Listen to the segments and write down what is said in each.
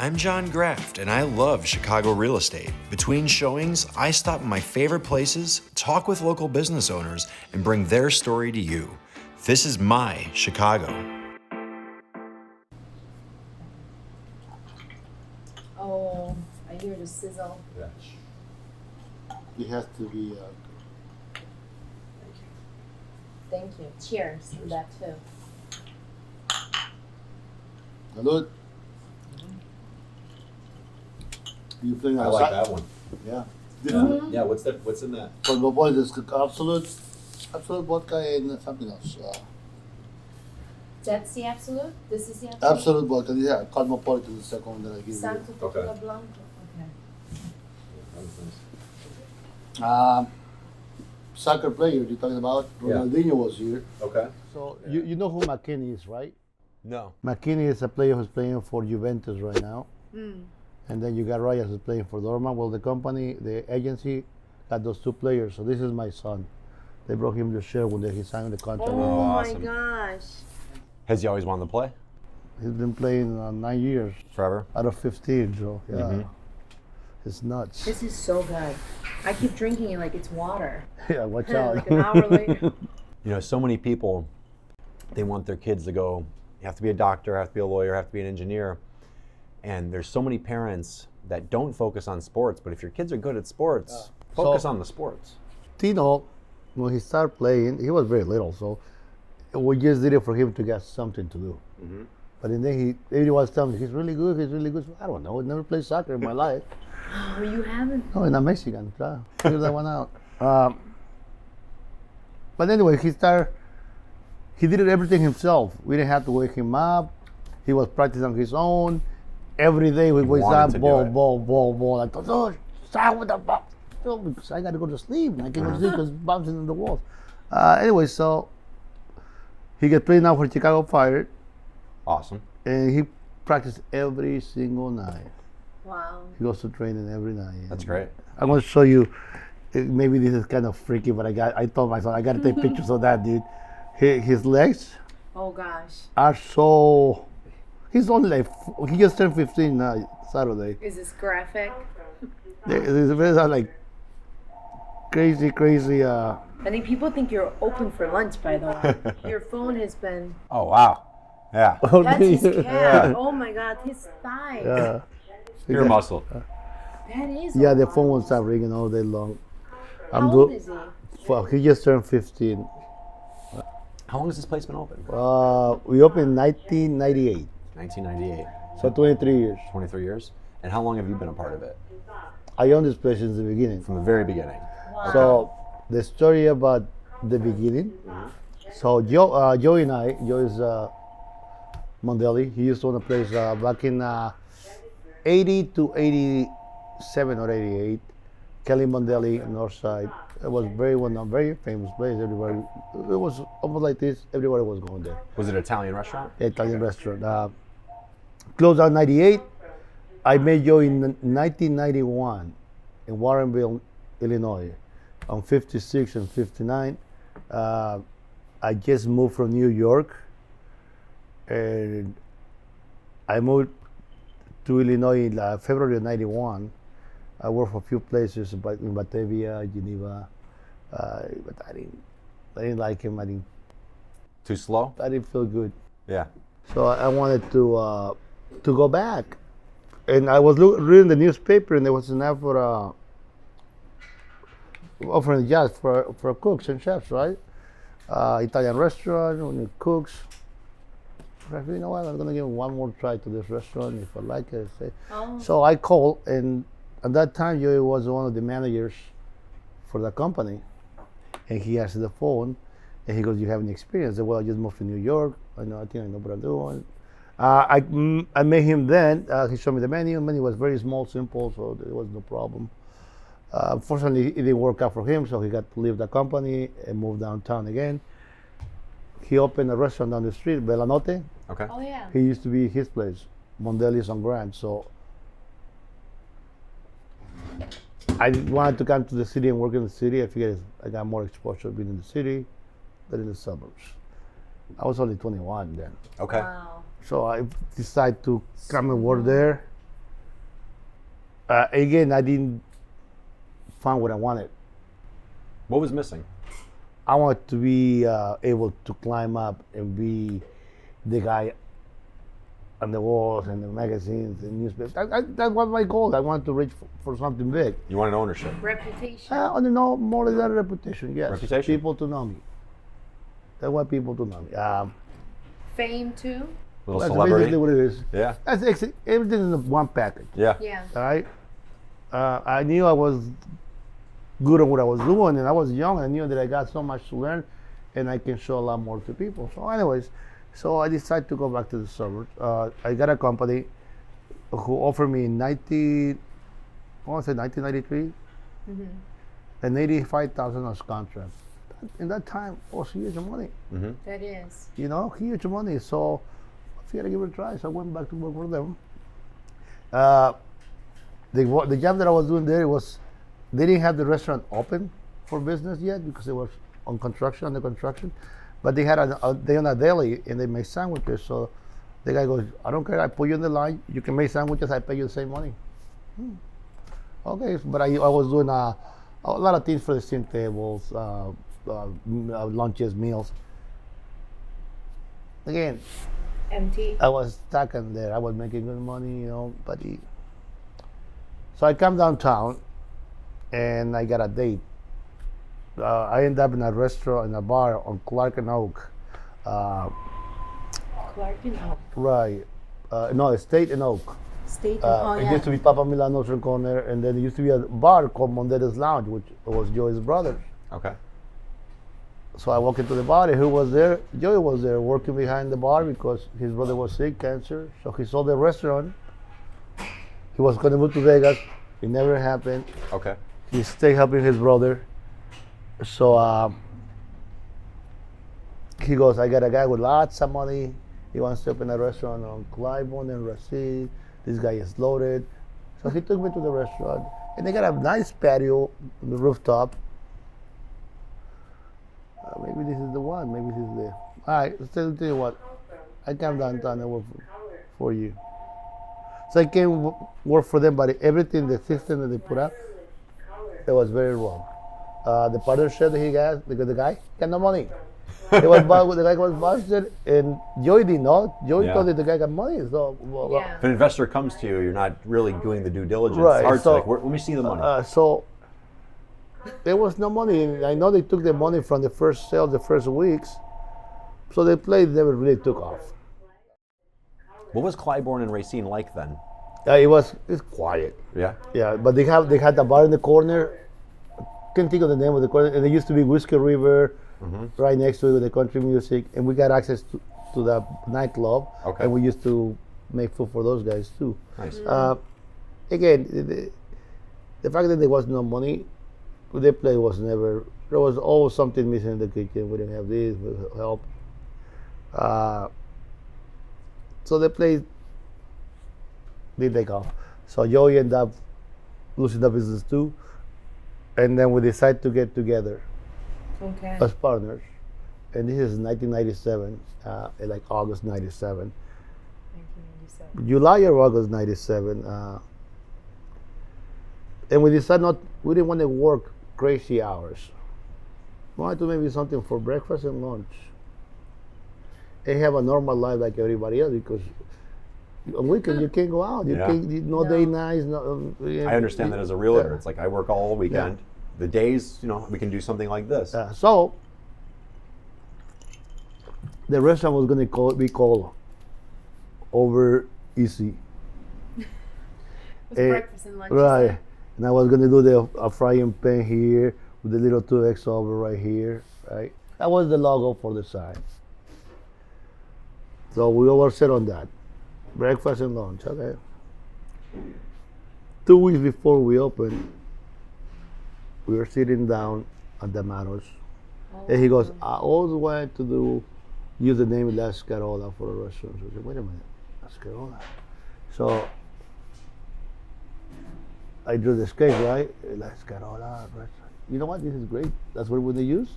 I'm John Grafft, and I love Chicago real estate. Between showings, I stop in my favorite places, talk with local business owners, and bring their story to you. This is my Chicago. Oh, I hear the sizzle. It has to be. Thank you. Cheers to that too. Salud. You playing I outside? like that one. Yeah. Mhm. Yeah, what's that? What's in that? Cosmopolitan is absolute vodka and something else. That's the absolute? This is the absolute? Absolute vodka. Yeah, Cosmopolitan is the second one that I give you. Santo Okay. Tequila Blanco. Okay. That was nice. Soccer player you're talking about? Yeah. Ronaldinho was here. Okay. So you know who McKinney is, right? No. McKinney is a player who's playing for Juventus right now. And then you got Reyes who's playing for Dortmund. Well, the company, the agency, got those two players. So this is my son. They brought him to share when he signed the contract. Oh awesome. my gosh. Has he always wanted to play? He's been playing 9 years Forever? out of 15. So yeah, it's nuts. This is so good. I keep drinking it like it's water. Yeah, watch out. Like an hour later. You know, so many people, they want their kids to go, you have to be a doctor, have to be a lawyer, have to be an engineer. And there's so many parents that don't focus on sports, but if your kids are good at sports, focus on the sports. Tino, when he started playing, he was very little, so we just did it for him to get something to do. But then everyone was telling me, he's really good, he's really good. So, I don't know, I never played soccer in my life. Oh, you haven't? No, and I'm Mexican. Figure that one out. But anyway, he did everything himself. We didn't have to wake him up. He was practicing on his own. Every day we wake wanted up, to do ball. I thought, oh, start with the ball. So, because I got to go to sleep. And I can't go to sleep because bouncing in the walls. Anyway, so he gets playing now for Chicago Fire. Awesome. And he practiced every single night. Wow. He goes to training every night. That's great. I'm going to show you. Maybe this is kind of freaky, but I told myself I got to take pictures of that dude. His legs Oh gosh. are so. He's only like he just turned 15 Saturday. Is this graphic? His legs are like crazy. I think people think you're open for lunch, by the way. Your phone has been. Oh, wow. Yeah. That's his cat. Oh my god, his thighs. Yeah. Pure muscle. That is. Yeah, a the lot. phone won't stop ringing all day long. How old is he? Well, he just turned 15. How long has this place been open? We opened in 1998, 1998. so 23 years. 23 years. And how long have you been a part of it? I owned this place since the beginning. From the very beginning. Wow. So the story about the beginning. So Joe and I, Joe is Mondelli. He used to own a place back in 80 to 87 or 88. Kelly Mondelli, North Side. It was very well-known, very famous place. Everybody, it was almost like this. Everybody was going there. Was it an Italian restaurant? Italian restaurant. Closed out 98. I met Joe in 1991 in Warrenville, Illinois, on 56 and 59. I just moved from New York, and I moved to Illinois in February of 91. I worked for a few places in Batavia, Geneva, but I didn't like him. Too slow? I didn't feel good. Yeah. So I wanted to go back, and I was reading the newspaper, and there was an ad for offering jobs for cooks and chefs, right? Italian restaurant, we need cooks. I said, you know what? I'm gonna give one more try to this restaurant. If I like it, I say. Oh. So I called, and at that time, Joey was one of the managers for the company, and he answered the phone, and he goes, "You have any experience?" I said, "Well, I just moved to New York. I think I know what I'm doing." I met him then. He showed me the menu. The menu was very small, simple, so there was no problem. Unfortunately, it didn't work out for him, so he got to leave the company and move downtown again. He opened a restaurant down the street, Belanote. Okay. Oh yeah. He used to be his place, Mondelli's on Grand. So I wanted to come to the city and work in the city. I figured I got more exposure being in the city than in the suburbs. I was only 21 then. Okay. Wow. So I decided to come and work there. Again, I didn't find what I wanted. What was missing? I wanted to be able to climb up and be the guy on the walls and the magazines and newspapers. That was my goal. I wanted to reach for something big. You wanted ownership. Reputation. I don't know, more than that, reputation, yes. Reputation. People to know me. I want people to know me. Fame too. Little That's celebrity. basically what it is. Yeah. Everything in one package. Yeah. Yeah. All right. I knew I was good at what I was doing, and I was young. I knew that I got so much to learn, and I can show a lot more to people. So, anyways, so I decided to go back to the suburbs. I got a company who offered me 1993, an $85,000 contract. In that time, was huge money. That is. You know, huge money. So I figured I'd give it a try. So I went back to work for them. The job that I was doing there was, they didn't have the restaurant open for business yet because it was under construction. But they had a day on a deli and they make sandwiches. So the guy goes, I don't care, I put you in the line, you can make sandwiches, I pay you the same money. Okay, but I was doing a lot of things for the steam tables, lunches, meals. Again, Empty. I was stuck in there. I was making good money, but so I come downtown and I got a date. I ended up in a restaurant, in a bar on Clark and Oak. Clark and Oak. Right. No, State and Oak. State. It used to be Papa Milano's corner, and then it used to be a bar called Mondetta's Lounge, which was Joey's brother. Okay. So I walked into the bar, and who was there? Joey was there working behind the bar because his brother was sick, cancer. So he sold the restaurant. He was going to move to Vegas. It never happened. Okay. He stayed helping his brother. So he goes, I got a guy with lots of money. He wants to open a restaurant on Claiborne and Racine. This guy is loaded. So he took me to the restaurant. And they got a nice patio on the rooftop. Maybe this is the one. Maybe this is the... All right, let's tell you what. I come downtown and work for you. So I came work for them, but everything, the system that they put up, it was very wrong. The partnership that he got, the guy got no money. The guy was busted, and Joey didn't know. Joey Yeah. thought that the guy got money. So, Yeah. If an investor comes to you, you're not really doing the due diligence. Right, It's hard so- to like, let me see the money. so there was no money. And I know they took the money from the first sales, the first weeks. So the place never really took off. What was Claiborne and Racine like then? It's quiet. Yeah. Yeah, but they had the bar in the corner. Can't think of the name of the corner. And it used to be Whiskey River, right next to it with the country music. And we got access to the nightclub. Okay. And we used to make food for those guys too. Nice. Again, the fact that there was no money, the place was never. There was always something missing in the kitchen. We didn't have this, we help. So the place didn't take off. So Joey ended up losing the business too. And then we decided to get together Okay. as partners. And this is 1997, like August 97. 1997. July or August 97. And we decided we didn't want to work crazy hours. We wanted to maybe something for breakfast and lunch. And have a normal life like everybody else, because on weekend you can't go out. You Yeah. can't, no day nights. No, I understand that as a realtor. Yeah. It's like I work all weekend. The days, we can do something like this. So the restaurant was going to be called Over Easy. It was breakfast and lunch. you Right. said? And I was going to do a frying pan here with the little 2X over right here. Right. That was the logo for the sign. So we all set on that. Breakfast and lunch. Okay. 2 weeks before we opened, we were sitting down at the Manos. And he goes, I always wanted to use the name La Scarola for a restaurant. So I said, wait a minute, La Scarola. So I drew the sketch, right? La Scarola restaurant. You know what? This is great. That's what we're going to use.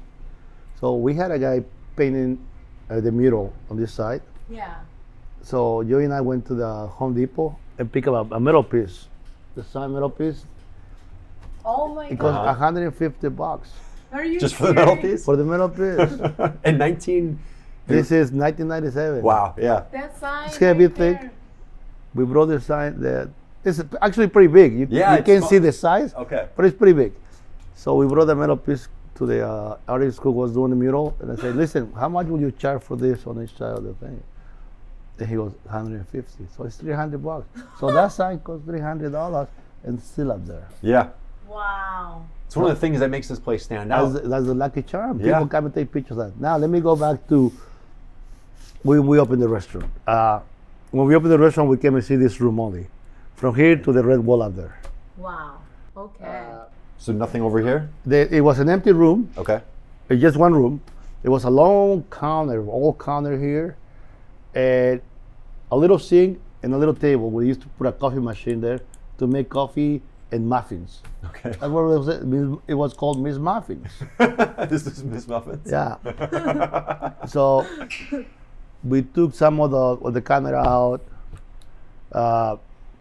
So we had a guy painting the mural on this side. Yeah. So Joey and I went to the Home Depot and picked up a metal piece the sign metal piece. Oh my It cost god. $150 Are you Just for the metal serious? piece? for the metal piece. In 19. This is 1997. Wow, yeah. That sign. It's gonna be right thick. there. We brought the sign that it's actually pretty big. You Yeah, it's can't small. see the size, Okay. but it's pretty big. So we brought the metal piece to the artist who was doing the mural, and I said, "Listen, how much would you charge for this on each side of the thing?" And he goes, "150." So it's $300. So that sign cost $300 and still up there. Yeah. Wow. It's one of the things that makes this place stand out. That's the lucky charm. Yeah. People come and take pictures of that. Now let me go back to when we opened the restaurant. When we opened the restaurant, we came and see this room only, from here to the red wall up there. Wow. Okay. So nothing over here? It was an empty room, Okay. just one room. There was a long counter, all counter here, and a little sink and a little table. We used to put a coffee machine there to make coffee and muffins. Okay. That's what it was. It was called Miss Muffins. This is Miss Muffins? Yeah. So we took some of the camera out.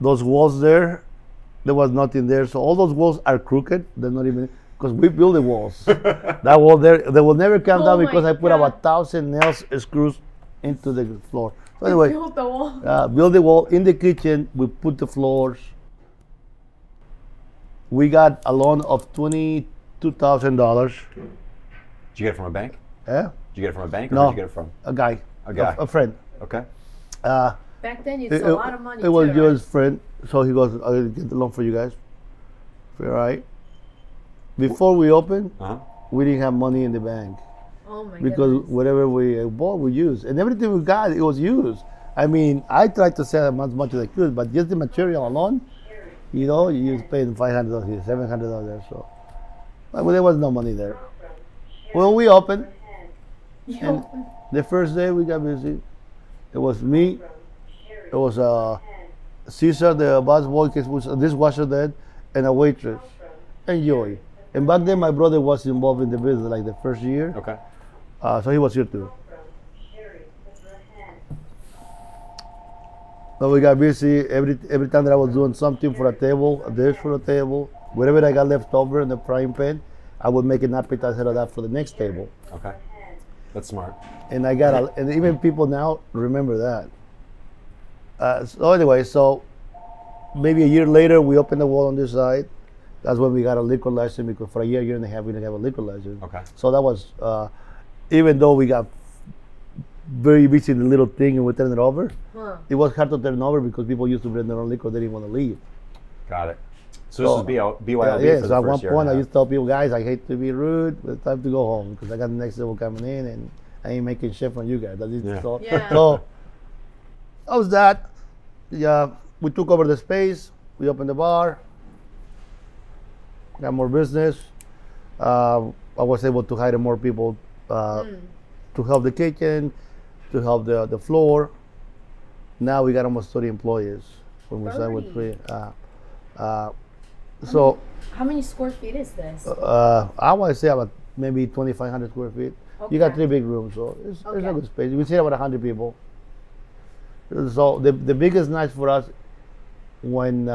Those walls there was nothing there. So all those walls are crooked. They're not even, because we built the walls. That wall there, they will never come Oh down my because I put God. about 1,000 nails screws into the floor. So anyway, Built the wall. build the wall. In the kitchen, we put the floors. We got a loan of $22,000. Did you get it from a bank? Yeah, Did you get it from a bank or No. did you get it from? a guy. A guy. A friend. Okay. Back then, it's a lot of money. It was too, Joe's friend, so he goes, "I'll get the loan for you guys." All right. Before we opened, Uh-huh. we didn't have money in the bank Right? Oh my because goodness. whatever we bought, we used, and everything we got, it was used. I mean, I tried to sell as much as I could, but just the material alone, you know, you was paying $500 here, $700 there, so. But there was no money there. Well, we opened, and the first day we got busy. It was me. It was Caesar, the busboy, was a dishwasher then, and a waitress, and Joey. And back then, my brother was involved in the business like the first year, Okay. so he was here too. So we got busy every time that I was doing something for a table, a dish for a table, whatever I got left over in the frying pan, I would make an appetizer of that for the next table. Okay. That's smart. And I got, and even people now remember that. So anyway, so maybe a year later, we opened the wall on this side. That's when we got a liquor license, because for a year and a half, we didn't have a liquor license. Okay. So that was, even though we got very busy in the little thing and we turned it over, Huh. it was hard to turn over because people used to bring their own liquor, they didn't want to leave. Got it. So this is BYOB Yeah, for so the at one first year. point I and a used to tell people, guys, I hate to be rude, but it's time to go home because I got the next table coming in and I ain't making shit from you guys. That's it. Yeah. So, Yeah. so that was that. Yeah, we took over the space. We opened the bar. Got more business. I was able to hire more people to help the kitchen, to help the floor. Now we got almost 30 employees when we started with 30. 3. So How many square feet is this? I want to say about maybe 2,500 square feet. You got Okay. 3 big rooms, so it's Okay. a good space. We see about 100 people. So the biggest night for us when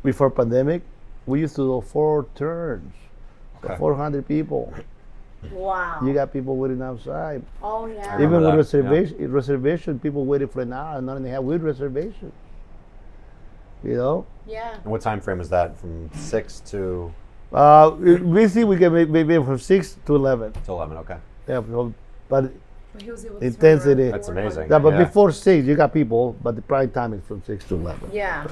before pandemic, we used to do 4 turns, so Okay. 400 people. Wow. You got people waiting outside. Oh yeah. remember Even with that, reservation, people waited for an hour and not and a half with reservation. You know. Yeah. And what time frame is that? From 6 to Busy we can make maybe from 6 to 11. 11? Okay. Yeah, but But he was able to Intensity. turn around That's 400. amazing. yeah, but Yeah. before 6 you got people, but the prime time is from 6 to 11. Yeah.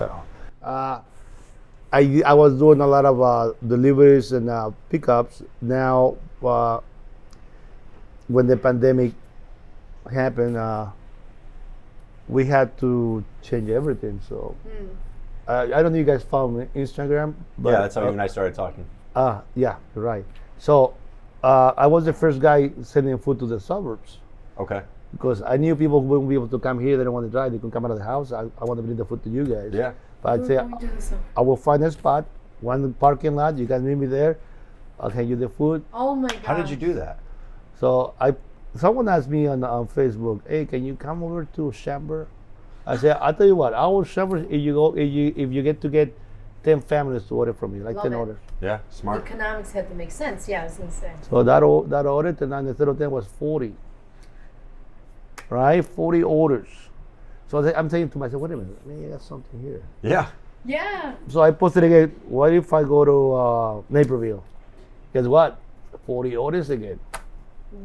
I was doing a lot of deliveries and pickups. Now, when the pandemic happened, we had to change everything. So I don't know if you guys follow me Instagram. But, Yeah, that's how you and I started talking. yeah, you're right. So I was the first guy sending food to the suburbs Okay. because I knew people wouldn't be able to come here. They don't want to drive. They can come out of the house. I want to bring the food to you guys. Yeah. But I'd We're say going to the sun. I will find a spot, one parking lot. You guys meet me there. I'll hand you the food. Oh my god. How did you do that? So someone asked me on Facebook, hey, can you come over to Chamber? I said, I'll tell you what, I will serve if you get to get 10 families to order from me, like Love 10 it. orders. Yeah, smart. Economics had to make sense. Yeah, I was gonna say. So that order tonight instead of 10 was 40. Right? 40 orders. So I'm saying to myself, wait a minute, maybe I got something here. Yeah. Yeah. So I posted again, what if I go to Naperville? Guess what? 40 orders again.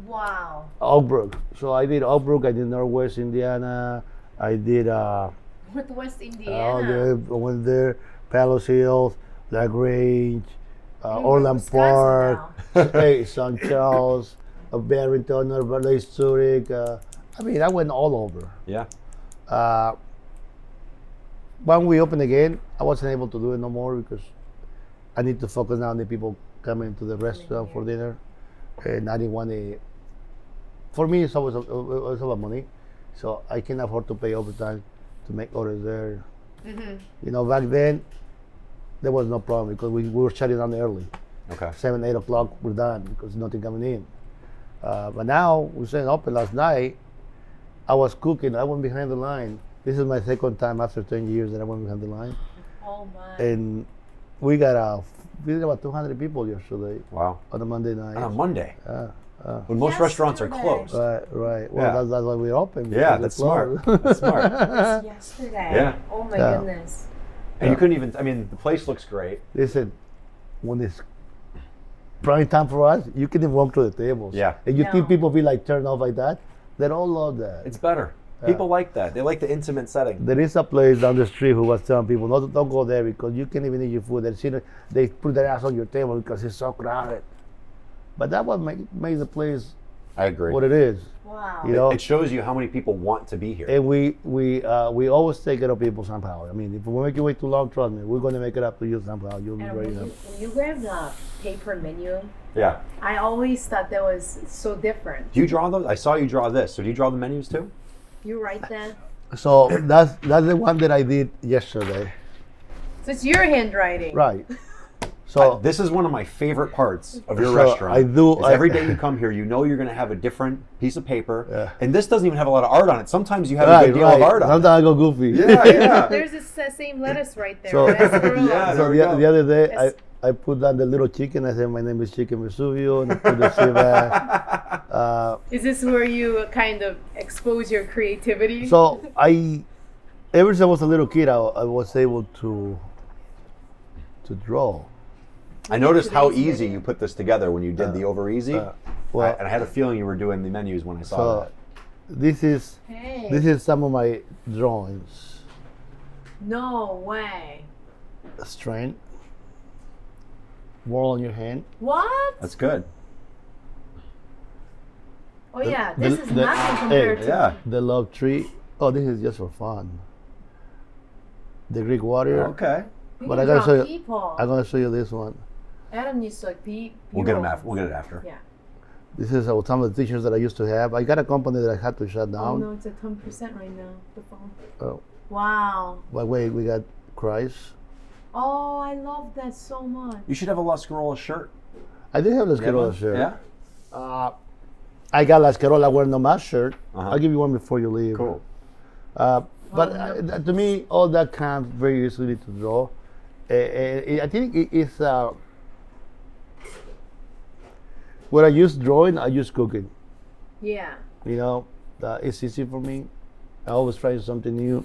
Wow. Oak Brook. So I did Oak Brook, I did Northwest Indiana, I did Northwest Indiana. I went there, Palos Hills, La Grange, Orland Wisconsin Park, hey, St. Charles, Barrington, Lake Zurich. I mean, I went all over. Yeah. When we opened again, I wasn't able to do it no more because I need to focus now on the people coming to the restaurant for dinner. And I didn't want to. For me, it's always about money, so I can afford to pay overtime to make orders there. Mm-hmm. You know, back then there was no problem because we were shutting down early. Okay. 7, 8 o'clock, we're done because nothing coming in. But now we're staying open. Last night, I was cooking. I went behind the line. This is my second time after 10 years that I went behind the line, Oh my. and we got about 200 people yesterday Wow. on a Monday night. On a Monday, Uh, when most restaurants are Yesterday. closed. Right. Well, Yeah. that's why we're open. Yeah, because that's we're smart. closed. That's smart. It was yesterday. Yeah. Oh my Yeah. goodness. And you couldn't even. I mean, the place looks great. Listen, when it's prime time for us, you can even walk to the tables. Yeah. And you think No. people feel like turned off like that? They all love that. It's better. People like that. They like the intimate setting. There is a place down the street who was telling people, no, don't go there because you can't even eat your food. They put their ass on your table because it's so crowded. But that what makes the place I agree. what it is. Wow. You know, It shows you how many people want to be here. and we always take care of people somehow. I mean, if we make you wait too long, trust me, we're going to make it up to you somehow. You'll be And very when happy. you grab the paper menu, Yeah. I always thought that was so different. Do you draw those? I saw you draw this. So do you draw the menus too? You write that? So that's the one that I did yesterday. So it's your handwriting. Right. So This is one of my favorite parts of your So restaurant. is every day you come here, you know you're going to have a different piece of paper. Yeah. And this doesn't even have a lot of art on it. Sometimes you have a right, good deal right. of art on it. Sometimes I go goofy. Yeah, yeah. There's this same lettuce right there. So- That's Scarola. Yeah. So There we go. the other day, Yes. I put down the little chicken. I said, my name is Chicken Vesuvio, and I put the Shiva. Is this where you kind of expose your creativity? So ever since I was a little kid, I was able to draw. I noticed how Today's easy menu. you put this together when you did the over easy. Well, and I had a feeling you were doing the menus when I saw so that. this is Hey. some of my drawings. No way. Strength. Wall on your hand. What? That's good. Oh yeah, this is nothing hey, compared to. Yeah. The love tree. Oh, this is just for fun. The Greek warrior. Okay. You But can I gotta draw show you- people. I'm gonna show you this one. Adam needs to We'll get them after. We'll get it after. Yeah. This is some of the t-shirts that I used to have. I got a company that I had to shut Oh down. no, it's at 10% right now. The phone. Oh, Wow. but wait, we got Christ. Oh, I love that so much. You should have a La Scarola shirt. I did have the You have Scarola one? shirt. Yeah. I got La Scarola wearing no mask shirt. Uh-huh. I'll give you one before you leave. Cool. But to me, all that comes very easily to draw. I think it's when I use drawing, I use cooking. Yeah. You know, it's easy for me. I always try something new.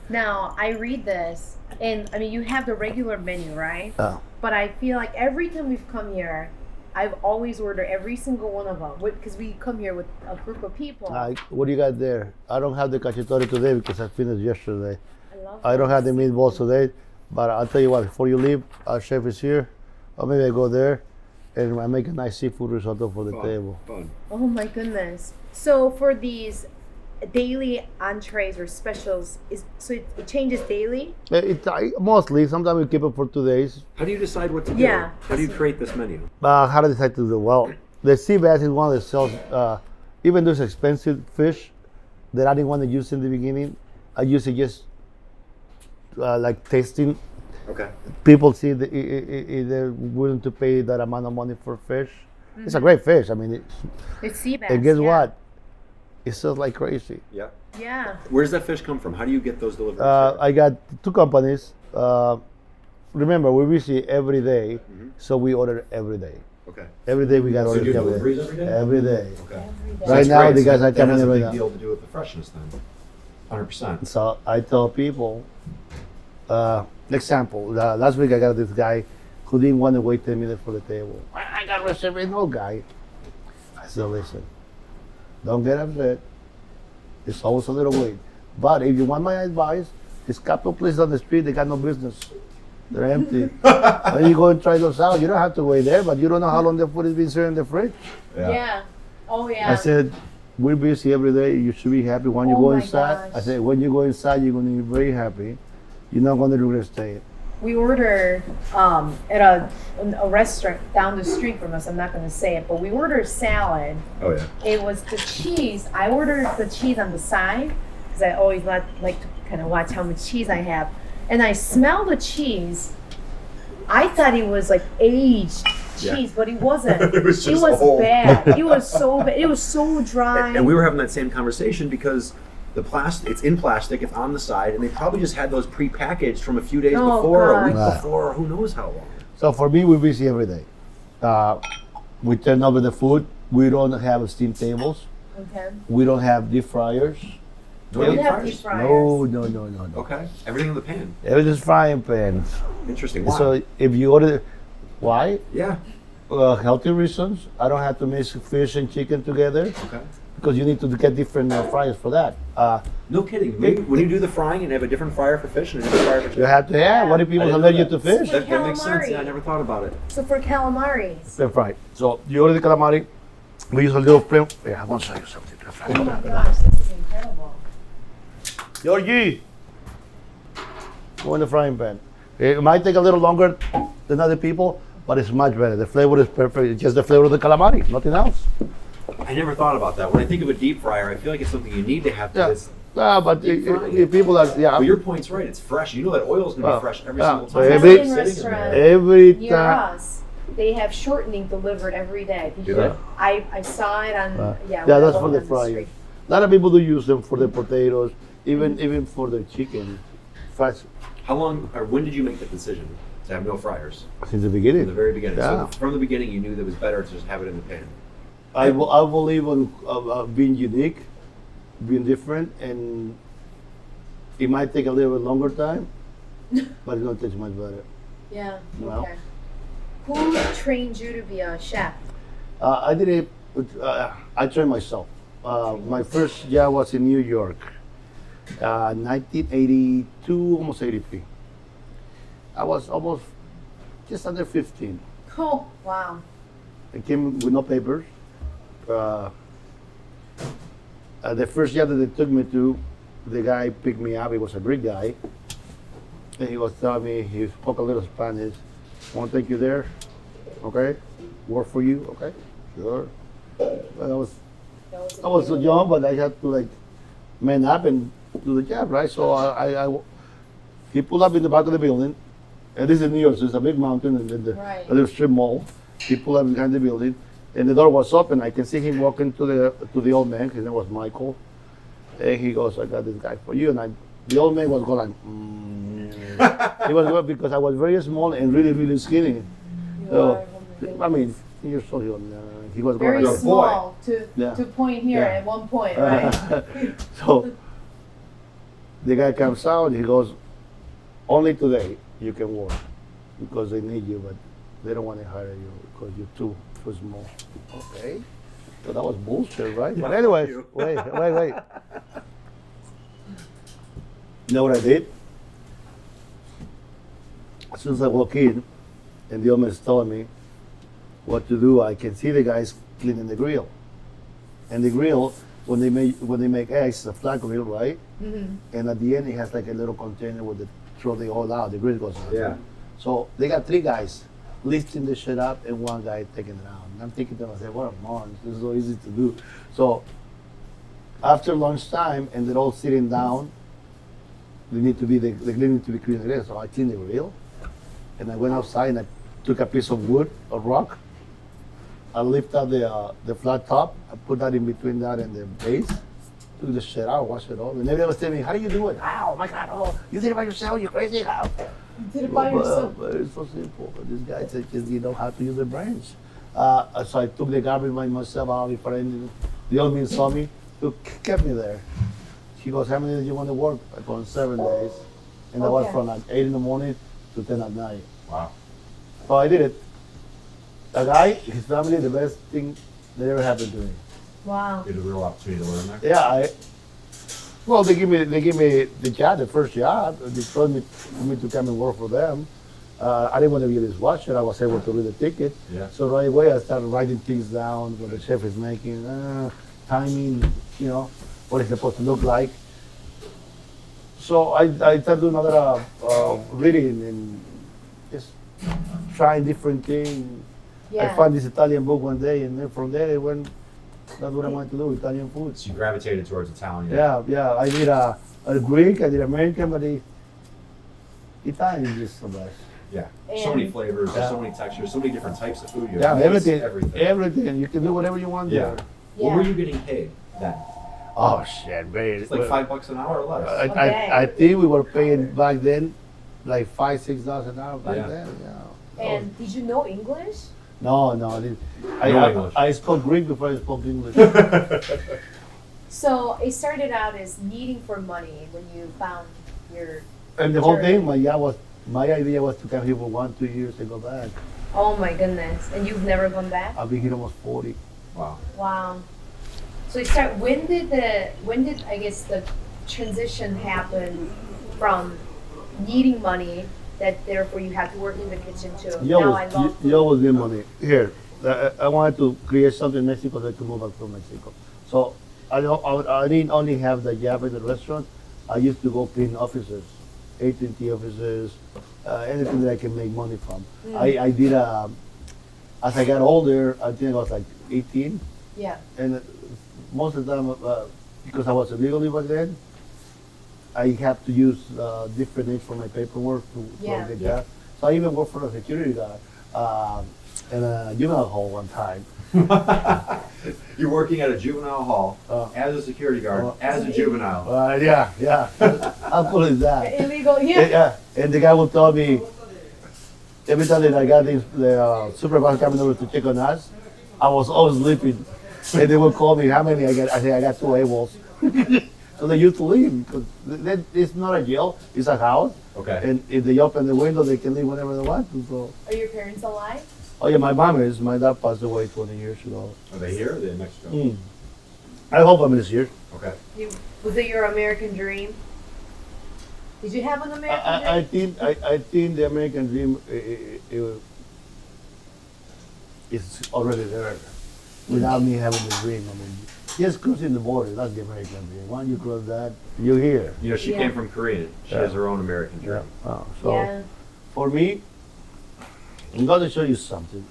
Now I read this, and I mean you have the regular menu, right? Oh. But I feel like every time we've come here, I've always ordered every single one of them because we come here with a group of people. What do you got there? I don't have the cacciatore today because I finished yesterday. I love I don't that. have the meatballs today, but I'll tell you what, before you leave, our chef is here, or maybe I go there and I make a nice seafood risotto for the table. Fun. Oh my goodness! So for these daily entrees or specials, it changes daily? Mostly, sometimes we keep it for 2 days. How do you decide what to do? Yeah. How do you create this menu? How to decide to do? Well, the sea bass is one that sells, even though it's expensive fish that I didn't want to use in the beginning, I use it just like tasting. Okay. People see they're willing to pay that amount of money for fish. It's a great fish. I mean, It's sea bass. and guess yeah. what? It sells like crazy. Yeah. Yeah. Where's that fish come from? How do you get those deliveries? I got 2 companies. Remember, we're busy every day, so we order every day. Okay. Every day we got So you orders do every deliveries day. every day? Every day. Okay. Every day. So Right that's now, great. the guys So are that coming has in a right big now. deal to do with the freshness then. 100%. So I tell people, example, last week I got this guy who didn't want to wait 10 minutes for the table. I got reservation, no guy. I said, listen, don't get upset. It's always a little wait. But if you want my advice, there's a couple places on the street, they got no business. They're empty. When you go and try those out, you don't have to wait there, but you don't know how long the food has been sitting in the fridge. Yeah. Oh yeah. I said, we're busy every day. You should be happy when you Oh go my inside. I gosh. said, when you go inside, you're going to be very happy. You're not going to regret staying. We ordered at a restaurant down the street from us. I'm not going to say it, but we ordered salad. Oh, yeah. It was the cheese. I ordered the cheese on the side because I always like to kind of watch how much cheese I have. And I smelled the cheese. I thought it was like aged Yeah. cheese, but it wasn't. It was just old. bad. It was so bad. It was so dry. And we were having that same conversation because the plastic, it's in plastic, it's on the side, and they probably just had those pre-packaged from a few days Oh, before, or a week God. before, or who knows how long. So for me, we're busy every day. We turn over the food. We don't have steam tables. Okay. We don't have deep fryers. No We deep have fryers? deep fryers. No. Okay. Everything in the pan. Everything's frying pans. Interesting. Why? So if you order, why? yeah. Healthy reasons. I don't have to mix fish and chicken together Okay. because you need to get different fryers for that. No kidding. When you do the frying and have a different fryer for fish and a different fryer for You chicken. have to have. What if I people didn't are know allergic that. to fish? That makes sense. Calamari. Yeah, I never thought about it. So for calamaris. They're fried. So you order the calamari. We use a little frame. Yeah, I want to show you something. Oh my gosh, this is incredible. Georgie, go in the frying pan. It might take a little longer than other people, but it's much better. The flavor is perfect. It's just the flavor of the calamari, nothing else. I never thought about that. When I think of a deep fryer, I feel like it's something you need to have. Yeah. Because But Deep frying. people are, yeah. Well, your point's right. It's fresh. You know that oil's going to be fresh every single so time. every- It's Italian sitting in there. restaurant. Every Near time. us, they have shortening delivered every day. Did Do you- they? I saw it on Yeah, when I that's walked for the on fryers. street. A lot of people do use them for the potatoes, even for the chicken. Fast How long or when did you make the decision to have no fryers? since the From beginning. the very beginning. Yeah. So from the beginning, you knew that it was better to just have it in the pan. I believe on being unique, being different, and it might take a little bit longer time, but it's gonna taste much better. Yeah. Well. Okay. Who trained you to be a chef? I did it. I trained myself. My first job was in New York, 1982, almost 83. I was almost just under 15. Oh wow. I came with no papers. The first job that they took me to, the guy picked me up. He was a Greek guy, and he was telling me he spoke a little Spanish. Want to take you there? Okay. Work for you? Okay. Sure. But I was so young, but I had to like man up and do the job, right? So he pulled up in the back of the building, and this is New York, so it's a big mountain and then Right. a little strip mall. He pulled up behind the building, and the door was open. I can see him walking to the old man. His name was Michael, and he goes, "I got this guy for you." And the old man was going like, he was going because I was very small and really, really skinny. You So, are, oh my I mean, you're so young. He was very going like, small to Yeah. point here Yeah. at one point, right? So the guy comes out, he goes, only today you can work because they need you, but they don't want to hire you because you're too small. Okay. So that was bullshit, right? But anyway, wait. You know what I did? As soon as I walk in and the owner is telling me what to do, I can see the guys cleaning the grill. And the grill, when they make eggs, it's a flat grill, right? Mm-hmm. And at the end, it has like a little container where they throw the oil out. The grill goes out. Yeah. So they got 3 guys lifting the shit up and 1 guy taking it out. And I'm thinking to myself, what a morons. This is so easy to do. So after lunchtime, and they're all sitting down, they need to be cleaning the grill. So I cleaned the grill, and I went outside and I took a piece of wood, a rock. I lift up the flat top. I put that in between that and the base, took the shit out, washed it off, and everybody was telling me, "How do you do it? Oh my God! Oh, you did it by yourself? You crazy? How?" You did it by yourself. But it's so simple. But this guy said, just you know how to use the brains. So I took the garbage by myself out before the old man saw me, who kept me there. He goes, "How many days you want to work?" I told him 7 days. And that was Okay. from like 8 in the morning to 10 at night. Wow. So I did it. A guy, his family, the best thing that ever happened to me. Wow. You had a real opportunity to learn there. Yeah, well, they give me the job, the first job. They told me to come and work for them. I didn't want to be a dishwasher. I was able to read the ticket. Yeah. So right away, I started writing things down, what the chef is making, timing, you know, what it's supposed to look like. So I started doing another reading and just trying different things. Yeah. I found this Italian book one day, and then from there, it went, that's what I wanted to do, Italian food. So you gravitated towards Italian. Yeah. I did a Greek, I did American, but the Italian is just the best. Yeah. So many And- flavors, Yeah. so many textures, so many different types of food. You Yeah, have. everything, Everything. everything. You can do whatever you want Yeah. there. What were Yeah. you getting paid then? Oh shit, man. It's like $5 an hour or less. I think we were paying back then like $5-6 an hour back Yeah. then. Yeah. And did you know English? No, I didn't. No English. I spoke Greek before I spoke English. So it started out as needing for money when you found your. And the whole journey. thing, my idea was to come here for 1-2 years and go back. Oh my goodness! And you've never gone back? I've been here almost 40. Wow. Wow. So you start. When did I guess the transition happen from needing money that therefore you had to work in the kitchen too? Now I love food. You always need money. Here, I wanted to create something in Mexico that could move back from Mexico. So I didn't only have the job in the restaurant. I used to go clean offices, AT&T offices, anything that I can make money from. I did, as I got older, I think I was like 18. Yeah. And most of the time, because I was illegally back then, I have to use different names for my paperwork to Yeah, get yeah. that. So I even worked for a security guard in a juvenile hall one time. You're working at a juvenile hall Uh, as a security guard, as a juvenile. Yeah. How cool is that? Illegal. Yeah. Yeah. And the guy would tell me, every time that I got the supervisor coming over to check on us, I was always sleeping. And they would call me, how many I got? I say, I got 2 AWOLs. So they used to leave, because it's not a jail, it's a house. Okay. And if they open the window, they can leave whenever they want to. So. Are your parents alive? Oh yeah, my mom is. My dad passed away 20 years ago. Are they here or are they in Mexico? I hope I'm this year. Okay. Was it your American dream? Did you have an American I dream? think the American dream is already there, without me having the dream. I mean, just crossing the border, that's the American dream. Once you cross that, you're here. You know, she Yeah. came from Korea. She has her own American dream. So Yeah. for me, I'm going to show you something.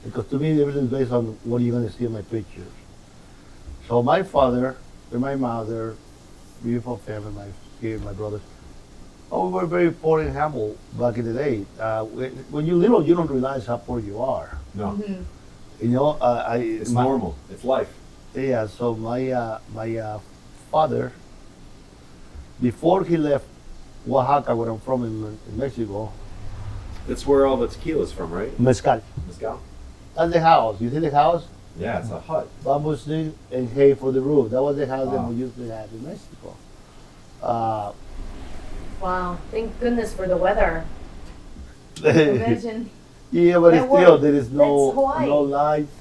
Because to me, everything is based on what you're going to see in my pictures. So my father and my mother, beautiful family, my brothers, we were very poor and humble back in the day. When you're little, you don't realize how poor you are. No, Mm-hmm. You know, it's normal. It's life. Yeah, so my father, before he left Oaxaca, where I'm from in Mexico, That's where all the tequila's from, right? mezcal. Mezcal? That's the house. You see the house? Yeah, it's a hut. Bamboo stick and hay for the roof. That was the house that Wow. we used to have in Mexico. Wow. Thank goodness for the weather. Imagine. Yeah, but That still, work- there is that's Hawaii. no lights,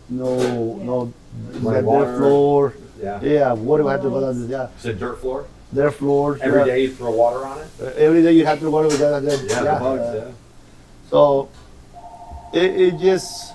no Running their water. floor. Yeah. Yeah, water we had to go Lights. down. Yeah, It's a dirt floor. their floors. Every yeah. day you throw water on it. Every day you have to water with that. Yeah, the bugs. Yeah. So it just.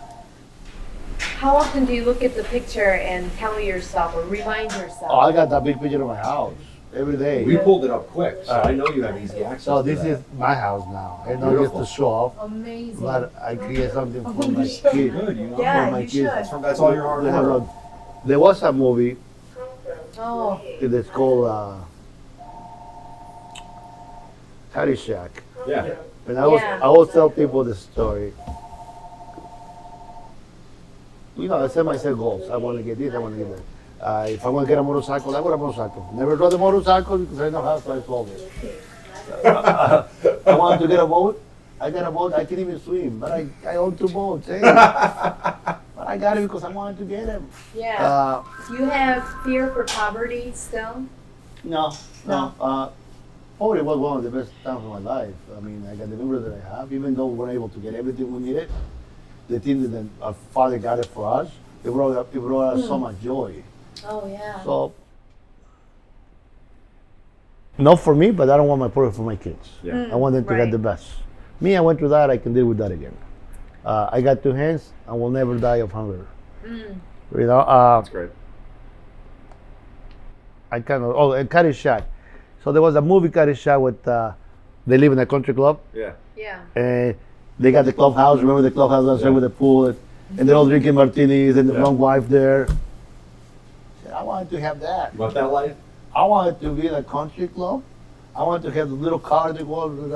How often do you look at the picture and tell yourself or remind yourself? Oh, I got that big picture of my house every day. We pulled it up quick, so I know you have easy access. So to this that. is my house now, and not just Beautiful. to show off, Amazing. but I create something Oh, for you my should. kids. good. You know, Yeah, for my you kids. should. that's all your hard They have work. there was a movie Oh, that's called Caddyshack, Yeah. and I Yeah. always tell people the story. You know, I set myself goals. I want to get this, I want to get that. If I want to get a motorcycle, I want a motorcycle. Never rode a motorcycle because I know how, so I sold it. I wanted to get a boat. I got a boat. I can't even swim, but I own 2 boats. Hey. But I got it because I wanted to get them. Yeah. You have fear for poverty still? No. Poverty was one of the best times of my life. I mean, I got the memories that I have, even though we weren't able to get everything we needed. The thing that our father got it for us, it brought us so much joy. Oh, yeah. So, not for me, but I don't want my poverty for my kids. Yeah. I want them to get the best. Me, I went through that. I can deal with that again. I got 2 hands. I will never die of hunger. You know. That's great. I kind of and Caddyshack. So there was a movie Caddyshack with they live in a country club. Yeah. Yeah. And they got the clubhouse. Remember the clubhouse downstairs with the pool, and they're all drinking martinis, and the blonde wife there. I wanted to have that. You want that life? I wanted to be in a country club. I wanted to have the little car that goes with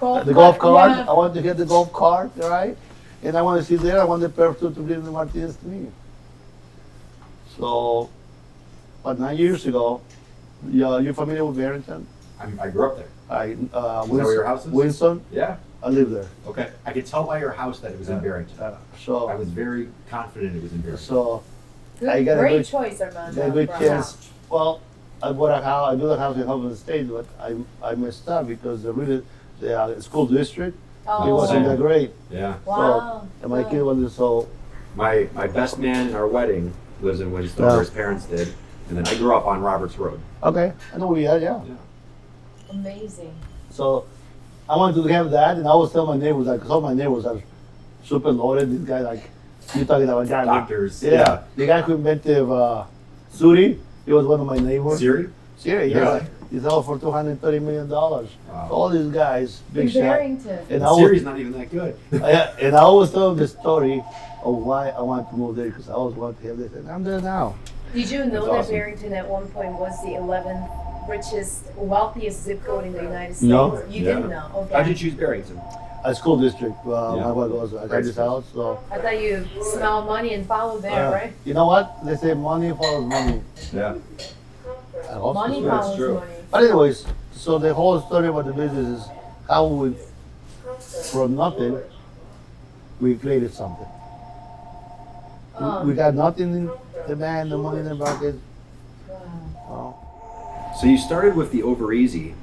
the golf cart. Yeah. I wanted to get the golf cart, right? And I wanted to sit there. I wanted the person to bring the martinis to me. So, but 9 years ago, you're familiar with Barrington? I grew up there. Is that where your house is? Winston. Yeah. I live there. Okay. I could tell by your house that it was in Barrington. So I was very confident it was in Barrington. So Good, I got a great good- choice, Armando. got a good for a chance. house. Well, I bought a house. I built a house in Hubble State, but I messed up because the school district Oh. it wasn't that great. Yeah. Wow. And my kid wasn't so. My best man in our wedding lives in Winston, Yeah. where his parents did, and then I grew up on Roberts Road. Okay, I know we are. Yeah. Amazing. So I wanted to have that, and I always tell my neighbors, like, 'cause all my neighbors are super loaded. This guy, like, you're talking about a guy. Doctors. Yeah. The guy who invented Suri, he was one of my neighbors. Siri? Siri, yeah. Really? He's out for $230 million. Wow. All these guys, In big shot. Barrington. And I always, Siri's not even that good. and I always tell them the story of why I wanted to move there, because I always wanted to have this, and I'm there now. Did you know That's that awesome. Barrington at one point was the 11th richest, wealthiest zip code in the United States? No. You Yeah. didn't know. Okay. How'd you choose Barrington? A school district, Yeah. my wife goes, I got this house, so. I thought you smelled money and followed there, right? You know what? They say money follows money. Yeah. I hope Money so. follows true. money. But anyways, so the whole story about the business is how we, from nothing, we created something. We got nothing in demand, no money in the market. Wow. So you started with the Over Easy.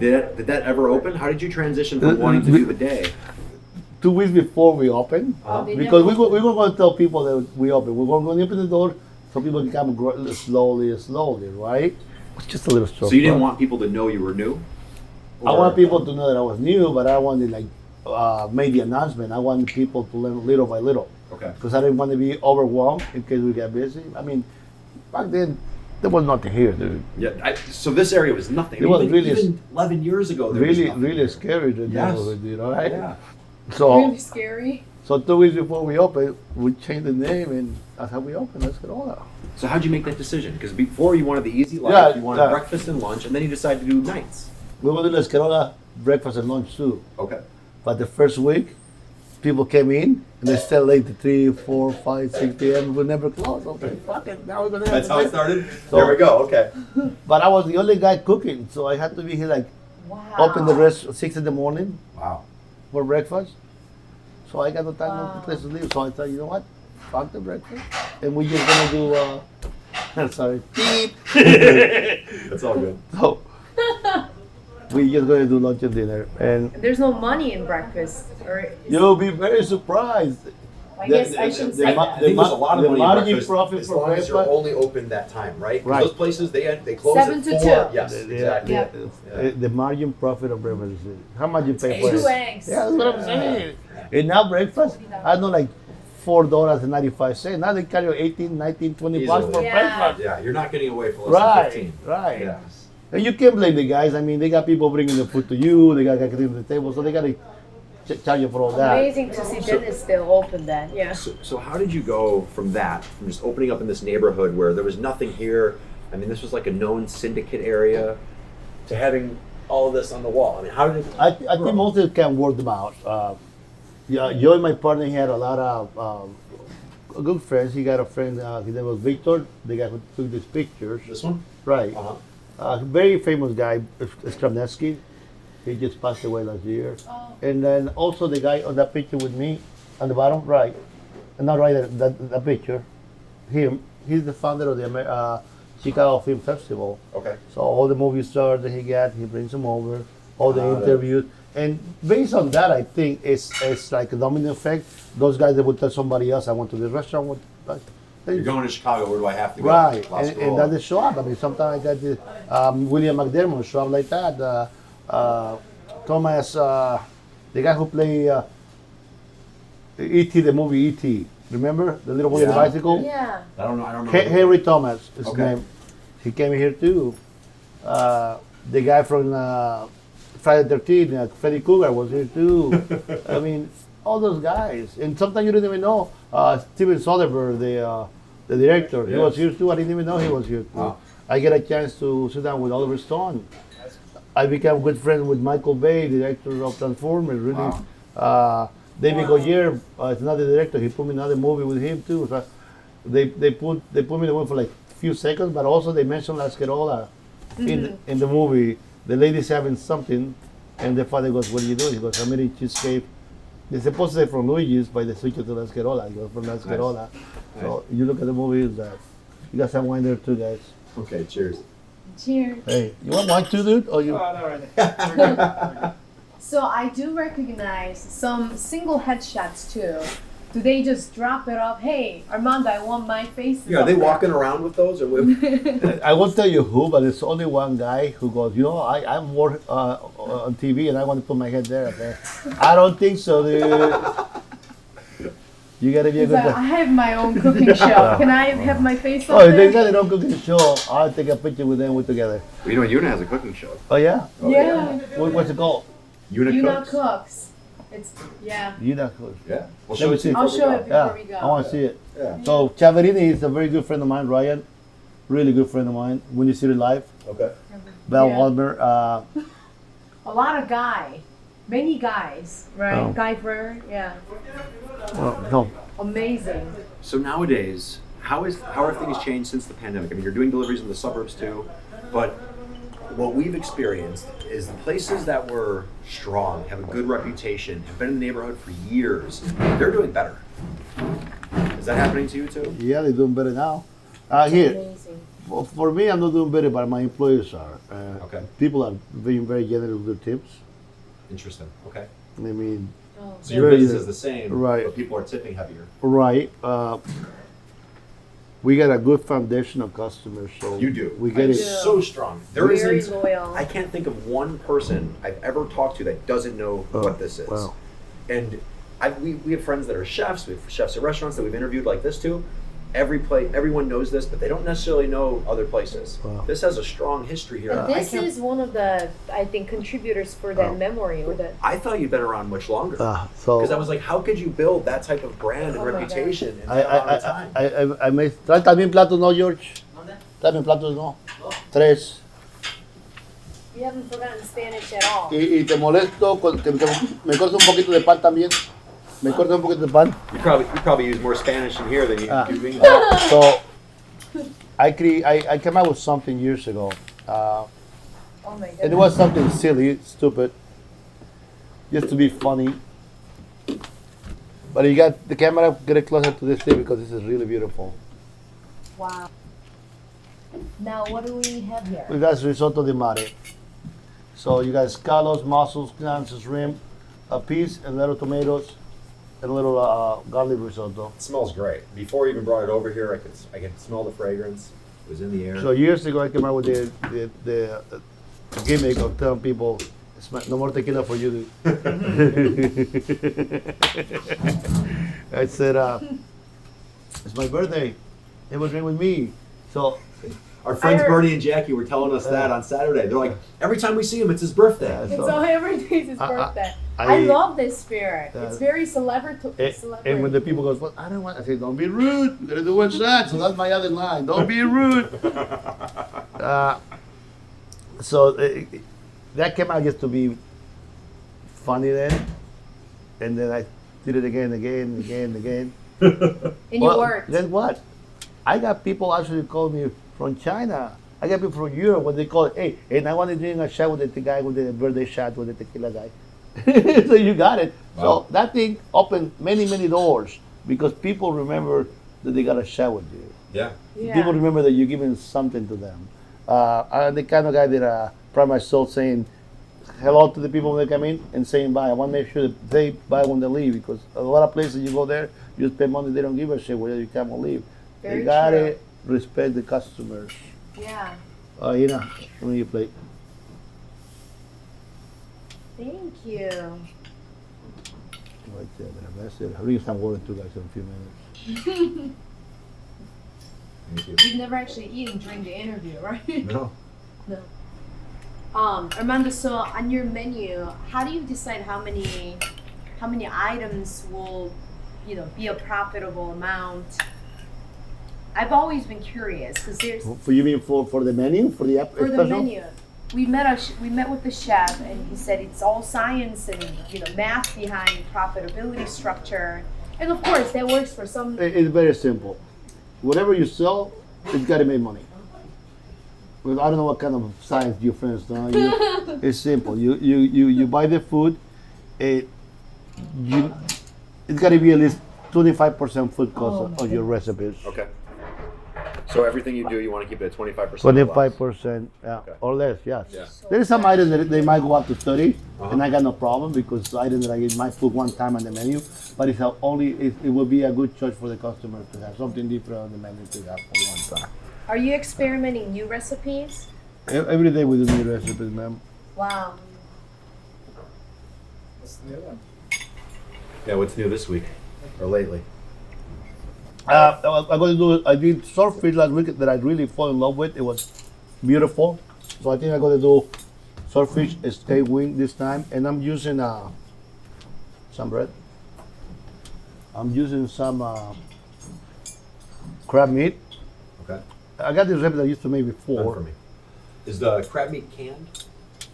Did that ever open? How did you transition from wanting to do the day? 2 weeks before we opened, They because never- we were going to tell people that we open. We're going to open the door so people can come slowly, right? It's just a little struggle. So you didn't want people to know you were new? I want people to know that I was new, but I wanted made the announcement. I wanted people to learn little by little. Okay. Because I didn't want to be overwhelmed in case we got busy. I mean, back then, there was nothing here, dude. Yeah. So this area was nothing. It was even, really even 11 years ago. There was Really, nothing. really scary to Yes. deal with, you know, right? Yeah. So, Really scary. so 2 weeks before we opened, we changed the name, and that's how we opened. That's Scarola. So how'd you make that decision? Because before you wanted the easy life, Yeah, you wanted yeah. breakfast and lunch, and then you decided to do nights. We were doing the Scarola breakfast and lunch too. Okay. But the first week, people came in and they stayed late to 3, 4, 5, 6 p.m. We never closed. Okay, fuck it. Now we're gonna have That's to how it make- started? So- There we go. Okay. But I was the only guy cooking, so I had to be here like Wow. open the rest 6 in the morning Wow. for breakfast. So I got no time, Wow. no place to live. So I thought, you know what? Fuck the breakfast, and we're just gonna do. Sorry, beep. That's all good. So we're just gonna do lunch and dinner, and There's no money in breakfast, or is- you'll be very surprised. I guess I shouldn't say I that. think there's a lot of the money in margin breakfast, profit As for long as you're breakfast. only open that time, right? 'Cause Right. Those places, they close 7 at to 4. 2. Yes, exactly. Yeah. The margin profit of breakfast is how much you pay for Two it. eggs. Yeah, that's what I'm saying. And now breakfast, I know like $4.95. Now they carry you 18, 19, 20 bucks for Easily. Yeah. breakfast. Yeah, you're not getting away for less Right, than 15. right. Yeah. And you can't blame the guys. I mean, they got people bringing the food to you. They got cleaning the table, so they got to charge you for all that. Amazing to see Dennis still open then. Yeah. So how did you go from that, from just opening up in this neighborhood where there was nothing here? I mean, this was like a known syndicate area, to having all of this on the wall. I mean, how did it? I think most of it can word them out. Yeah, Joe, my partner, he had a lot of good friends. He got a friend. His name was Victor, the guy who took these pictures. This one? Right. Uh-huh. Very famous guy, Skramneski. He just passed away last year. Oh. And then also the guy on that picture with me, on the bottom right, not right, that picture, him. He's the founder of the Chicago Film Festival. Okay. So all the movie stars that he brings them over, all the interviews. And based on that, I think it's like a domino effect. Those guys that would tell somebody else, I went to this restaurant. You're going to Chicago, where do I have to go? Right, La and Scarola. that they show up. I mean, sometimes I got this, William McDermott show up like that. Thomas, the guy who played E.T., the movie E.T., remember? The little boy on the bicycle? Yeah. I don't know. I don't remember. Henry Thomas, his Okay. name. He came here too. The guy from Friday the 13th, Freddy Cougar was here too. I mean, all those guys. And sometimes you didn't even know. Steven Soderbergh, the director, he was here too. I didn't even know he was here too. Wow. I get a chance to sit down with Oliver Stone. I became good friends with Michael Bay, the director of Transformers. Really, David Goyer is another director. He put me in another movie with him too. So they put me in the movie for like a few seconds, but also they mentioned La Scarola in the movie. The lady's having something, and the father goes, "What are you doing?" He goes, "I'm eating cheesecake." They're supposed to say from Luigi's, but they switch it to La Scarola. He goes, "From La Scarola." So you look at the movie, it's that. You got some wine there too, guys. Okay, cheers. Cheers. Hey, you want wine too, dude? Or you? So I do recognize some single headshots too. Do they just drop it off? Hey, Armando, I want my face. Yeah, are they walking around with those? Or I won't tell you who, but it's only one guy who goes, I'm more on TV and I want to put my head there. Okay? I don't think so, dude. You gotta be a good I guy. have my own cooking show. Can I have my face up Oh, if they there? got their own cooking show, I'll take a picture with them. We're together. You know, Una has a cooking show. Oh, yeah? Yeah. What's it called? Una You cooks. not cooks. It's yeah. You know who. Yeah. We'll Let me it to see. you I'll before show we it go. before Yeah, we go. I want to see it. Yeah. So, Chavarini is a very good friend of mine, Ryan. Really good friend of mine. When you see it live, Okay. Val Yeah. Walmer. A lot of many guys, right? Oh. Guy Brewer, yeah. No. Amazing. So nowadays, how have things changed since the pandemic? I mean, you're doing deliveries in the suburbs too, but what we've experienced is the places that were strong, have a good reputation, have been in the neighborhood for years, they're doing better. Is that happening to you too? Yeah, they're doing better now. Here, Amazing. for me, I'm not doing better, but my employers are. Okay. People are being very generous with their tips. Interesting. Okay. I mean, Oh, So your Very business good. is the same, Right. but people are tipping heavier. right. We got a good foundation of customers, so You do. We get It's it. Yeah. so strong. There Very isn't. loyal. I can't think of one person I've ever talked to that doesn't know what this is. Wow. And we have friends that are chefs. We have chefs at restaurants that we've interviewed like this too. Everyone knows this, but they don't necessarily know other places. Wow. This has a strong history here. And I this can't- is one of the, I think, contributors for that memory or that. I thought you'd been around much longer. So Because I was like, how could you build that type of brand and Oh my reputation in I that amount of time? I may trae también platos, no, George. También platos, no. Tres. We haven't forgotten Spanish at all. Y te molesto que me cortes un poquito de pan también. Me cortes un poquito de pan. You probably use more Spanish in here than you do English. So I came out with something years ago. Oh my And it goodness. was something silly, stupid, just to be funny. But you got the camera, get it closer to this thing because this is really beautiful. Wow. Now, what do we have here? We got risotto di mare. So you got scallops, mussels, clams, shrimp, a piece, and little tomatoes, and a little garlic risotto. It smells great. Before you even brought it over here, I could smell the fragrance. It was in the air. So years ago, I came out with the gimmick of telling people, no more tequila for you. I said, it's my birthday. Have a drink with me. So Our friends I heard- Bernie and Jackie were telling us that on Saturday. They're like, every time we see him, it's his birthday. Yeah, It's so- all every day's his I- birthday. I- I love this spirit. Uh, It's very celebratory. And when the people goes, well, I don't want, I say, don't be rude. You're gonna do one shot. So that's my other line. Don't be rude. So that came out just to be funny then, and then I did it again, And you worked. Then what? I got people actually call me from China. I got people from Europe when they call, hey, and I want to drink a shot with the guy with the birthday shot with the tequila guy. So you got it. Wow. So that thing opened many, many doors because people remember that they got a shot with you. Yeah. Yeah. People remember that you're giving something to them. I'm the kind of guy that pride myself saying hello to the people when they come in and saying bye. I want to make sure that they buy when they leave because a lot of places you go there, you spend money, they don't give a shit whether you come or leave. Very You gotta true. respect the customers. Yeah. You know, when you play. Thank you. Right there, but that's it. I'll bring some water too, guys, in a few minutes. Thank you. You've never actually eaten during the interview, right? No. No. Armando, so on your menu, how do you decide how many items will, be a profitable amount? I've always been curious because there's For you mean for the menu, for the app? for the menu. We met with the chef and he said it's all science and math behind profitability structure, and of course that works for some. It's very simple. Whatever you sell, it's got to make money. Well, I don't know what kind of science your friends do. It's simple. You buy the food. It's got to be at least 25% food cost on your recipes. Okay. So everything you do, you want to keep it at 25%. 25%, Okay. or less, yes. Yeah. There is some items that they might go up to 30, and I got no problem because items that I might put one time on the menu, but it will be a good choice for the customer to have something different on the menu to have for one time. Are you experimenting new recipes? Every day we do new recipes, ma'am. Wow. Yeah, what's new this week or lately? I did swordfish last week that I really fall in love with. It was beautiful. So I think I'm going to do swordfish steak wing this time. And I'm using some bread. I'm using some crab meat. Okay. I got this recipe that I used to make Done before. for me. Is the crab meat canned?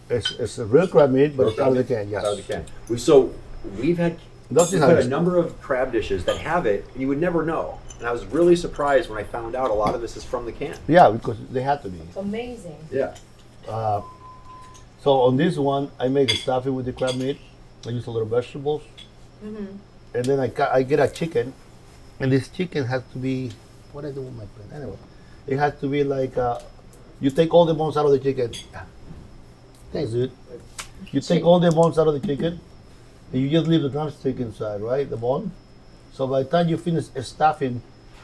It's a real crab meat, but it's out of the can, yes. Out of the can. We've had Those we've things had are a number of crab dishes that have it, and you would never know. And I was really surprised when I found out a lot of this is from the can. Yeah, because they had to be. Amazing. Yeah. So on this one, I make a stuffing with the crab meat. I use a little vegetables. Mm-hmm. And then I get a chicken. And this chicken has to be, what I do with my pen? Anyway, it has to be like, you take all the bones out of the chicken. Thanks, dude. You take all the bones out of the chicken, and you just leave the drumstick inside, right? The bone. So by the time you finish stuffing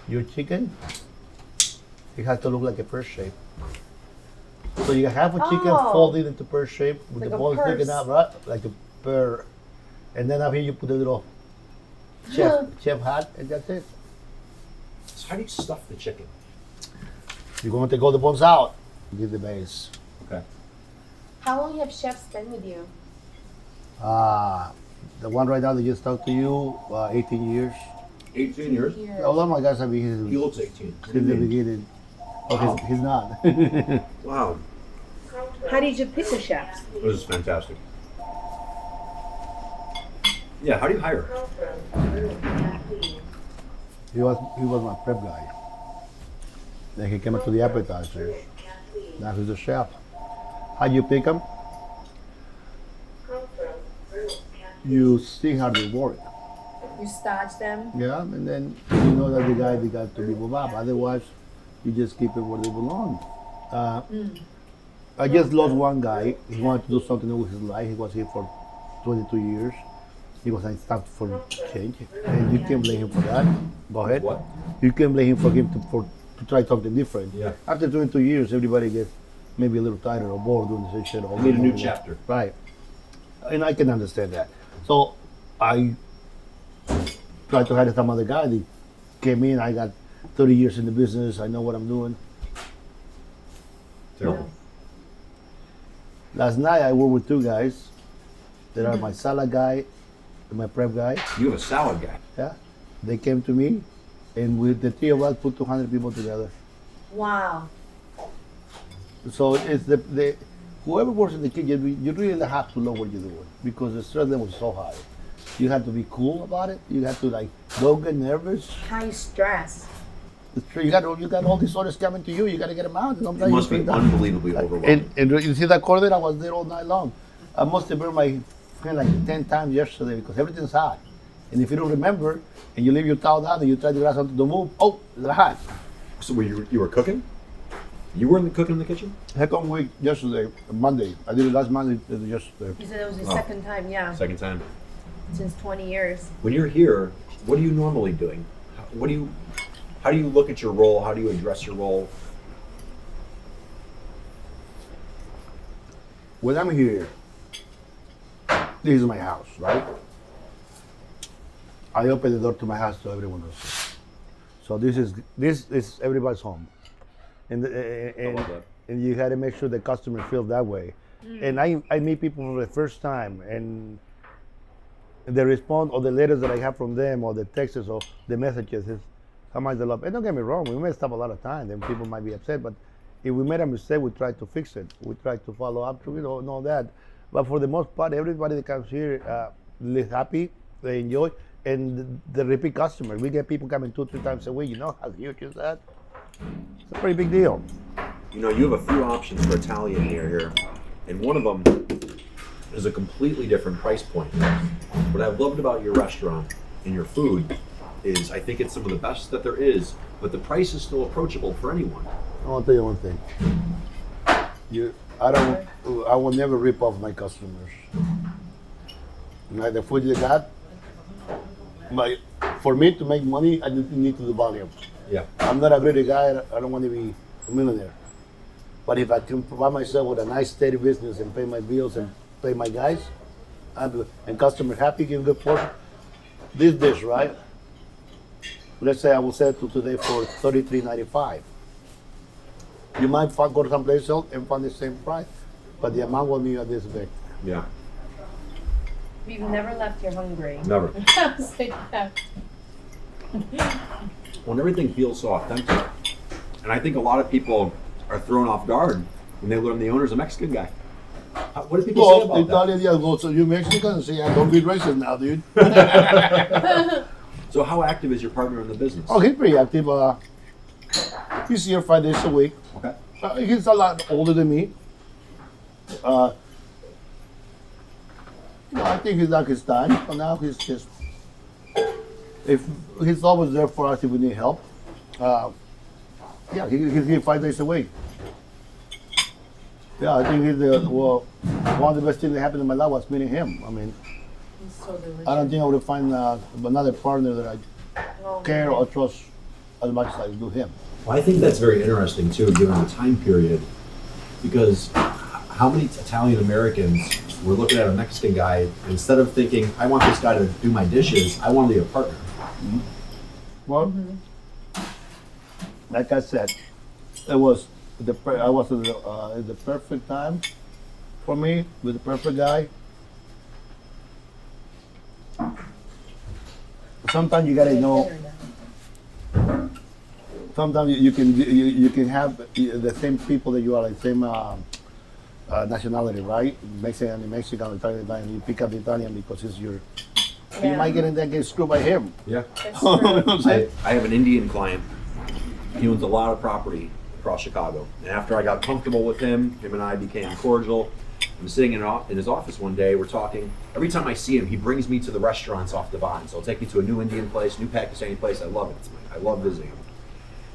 your chicken, it has to look like a pear shape. So you have a chicken Oh. folded into pear shape with Like the a bones sticking purse. out, right? Like a pear. And then up here you put a little chef hat, and that's it. So how do you stuff the chicken? You're going to take all the bones out. Give the base. Okay. How long have chefs been with you? The one right now that just talked to you, 18 years. 18 years. A lot of my guys have been He here looks 18. since the beginning. Oh, he's not. Wow. How did you pick the chefs? This is fantastic. Yeah, how do you hire? He was my prep guy. Then he came up to the appetizers. Now he's a chef. How do you pick him? You see how they work. You starch them? Yeah, and then you know that they got to be move up. Otherwise, you just keep it where they belong. I just lost one guy. He wanted to do something new with his life. He was here for 22 years. He was like, it's time for change. And you can blame him for that. Go ahead. What? You can blame him for him to try something different. Yeah. After 22 years, everybody gets maybe a little tired or bored doing the same shit all Need a new over again. chapter. Right. And I can understand that. So I tried to hire some other guy. They came in. I got 30 years in the business. I know what I'm doing. Terrible. Last night I worked with two guys. They are my salad guy and my prep guy. You have a salad guy. Yeah. They came to me, and with the three of us put 200 people together. Wow. So it's the whoever works in the kitchen, you really have to know what you're doing because the stress level is so high. You have to be cool about it. You have to like don't get nervous. High stress. It's true. You got all these orders coming to you. You got to get them out. It must be unbelievably overwhelming. And you see that corner? I was there all night long. I must have burned my hand like 10 times yesterday because everything's hot. And if you don't remember, and you leave your towel down and you try to grab something to move, oh, it's hot. So you were cooking? You weren't cooking in the kitchen? Second week yesterday, Monday. I did it last Monday, yesterday. He said it was his second time, yeah, Second time. since 20 years. When you're here, what are you normally doing? How do you look at your role? How do you address your role? When I'm here, this is my house, right? I open the door to my house so everyone else. So this is everybody's home, and love that. and you got to make sure the customer feels that way. And I meet people for the first time, and the response or the letters that I have from them or the texts or the messages is how much they love. And don't get me wrong, we messed up a lot of time, then people might be upset, but if we made a mistake, we try to fix it. We try to follow up to it and all that. But for the most part, everybody that comes here is happy, they enjoy, and the repeat customer. We get people coming 2-3 times a week. You know how huge is that? It's a pretty big deal. You know, you have a few options for Italian here, and one of them is a completely different price point. What I've loved about your restaurant and your food is I think it's some of the best that there is, but the price is still approachable for anyone. I want to tell you one thing. I will never rip off my customers. Like the food you got, for me to make money, I need to do volume. Yeah. I'm not a greedy guy. I don't want to be a millionaire. But if I can provide myself with a nice, steady business and pay my bills and pay my guys, and customer happy, give good portion. This dish, right? Let's say I will sell it to today for $33.95. You might go to someplace else and find the same price, but the amount will be this big. Yeah. We've never left here hungry. Never. Say that. When everything feels so authentic, and I think a lot of people are thrown off guard when they learn the owner's a Mexican guy. What do people say about Italian, yeah, well, so you Mexican? Say, yeah, don't be racist now, dude. that? So how active is your partner in the business? Oh, he's pretty active. He's here 5 days a week. Okay. He's a lot older than me. I think he's like his time. But now he's just, if he's always there for us if we need help. Yeah, he's here 5 days a week. Yeah, I think he's one of the best things that happened in my life was meeting him. I mean, It's so delicious. I don't think I would find another partner that I care or trust as much as I do him. Well, I think that's very interesting too, given the time period, because how many Italian Americans were looking at a Mexican guy, and instead of thinking, I want this guy to do my dishes, I want to be a partner. Well, like I said, I was at the perfect time for me with the perfect guy. Sometimes you gotta know. Sometimes you can have the same people that you are, like same nationality, right? Mexican, Italian. You pick up Italian because it's your. You might get screwed by him. Yeah. That's You know true. what I'm saying? I have an Indian client. He owns a lot of property across Chicago. And after I got comfortable with him and I became cordial. I'm sitting in his office one day, we're talking. Every time I see him, he brings me to the restaurants off the vine. So he'll take me to a new Indian place, new Pakistani place. I love it. I love visiting him.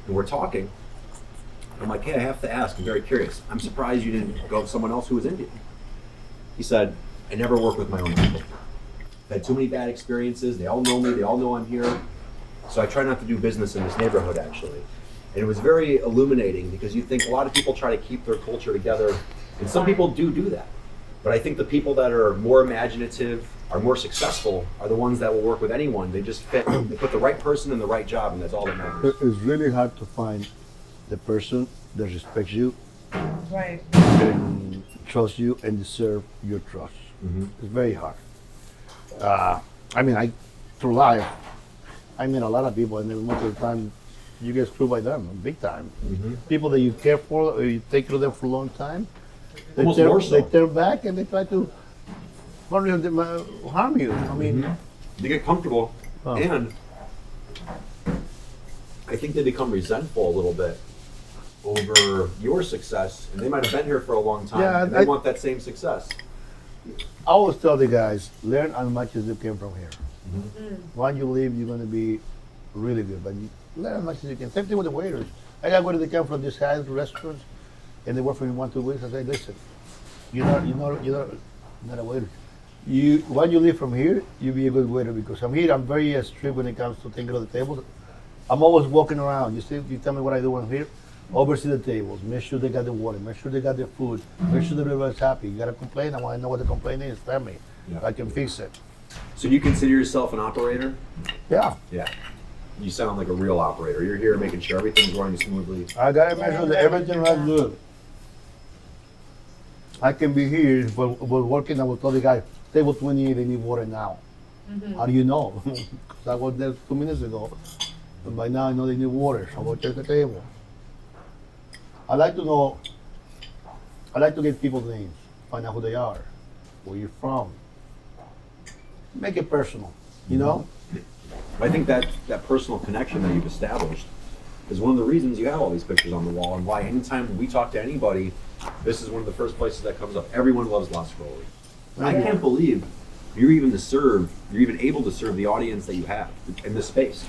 And we're talking. I'm like, hey, I have to ask. I'm very curious. I'm surprised you didn't go with someone else who was Indian. He said, I never work with my own people. I've had too many bad experiences. They all know me. They all know I'm here. So I try not to do business in this neighborhood, actually. And it was very illuminating because you think a lot of people try to keep their culture together. And some people do that. But I think the people that are more imaginative, are more successful, are the ones that will work with anyone. They just fit. They put the right person in the right job, and that's all that matters. It's really hard to find the person that respects you Right. and trusts you and deserve your trust. It's very hard. I mean, through life, I meet a lot of people, and then most of the time, you get screwed by them, big time. People that you care for, or you take care of them for a long time, Almost more so. they turn back and they try to harm you. I mean, They get comfortable, Oh. and I think they become resentful a little bit over your success, and they might have been here for a long time, Yeah, and they want that same success. I always tell the guys, learn as much as you can from here. Mm-hmm. When you leave, you're going to be really good, but you learn as much as you can. Same thing with the waiters. I got waiters that come from these high restaurants, and they work for me 1-2 weeks. I say, listen, you're not a waiter. When you leave from here, you be a good waiter, because I'm here. I'm very strict when it comes to taking of the tables. I'm always walking around. You tell me what I do when I'm here. Oversee the tables. Make sure they got the water. Make sure they got their food. Make sure everybody's happy. You got a complaint. I want to know what the complaint is. Tell me. Yeah. I can fix it. So do you consider yourself an operator? Yeah. Yeah. You sound like a real operator. You're here making sure everything's running smoothly. I gotta make sure that everything runs good. I can be here, but working. I will tell the guy, table 28, they need water now. How do you know? Because I was there 2 minutes ago. But by now I know they need water, so I will check the table. I like to know. I like to get people's names, find out who they are, where you're from. Make it personal, you know? I think that personal connection that you've established is one of the reasons you have all these pictures on the wall, and why anytime we talk to anybody, this is one of the first places that comes up. Everyone loves La Scarola. And I can't believe you're even able to serve the audience that you have in this space.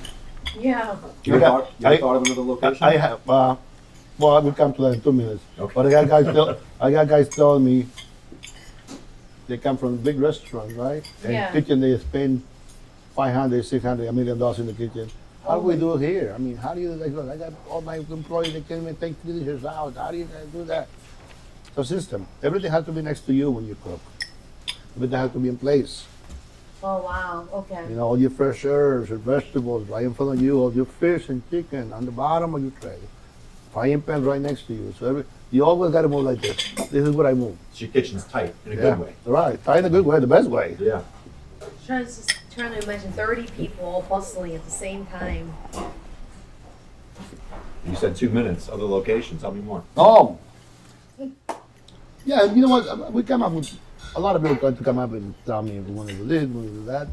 Yeah. You ever thought of another location? I have. Well, I will come to that in 2 minutes. Okay. But I got guys telling me they come from big restaurants, right? And Yeah. kitchen, they spend $500, $600, $1 million in the kitchen. How do we do it here? I mean, how do you, like, look, I got all my employees that can't even take dishes out. How do you guys do that? It's a system. Everything has to be next to you when you cook. Everything has to be in place. Oh wow. Okay. You know, all your fresh herbs and vegetables right in front of you, all your fish and chicken on the bottom of your tray. Frying pan right next to you. So you always got to move like this. This is what I move. So your kitchen's tight in a good way. Right. Tight in a good way, the best way. Yeah. Trying to imagine 30 people bustling at the same time. You said 2 minutes. Other locations. Tell me more. Oh. Yeah, you know what? We come up with a lot of people try to come up and tell me if we want to do this, we want to do that.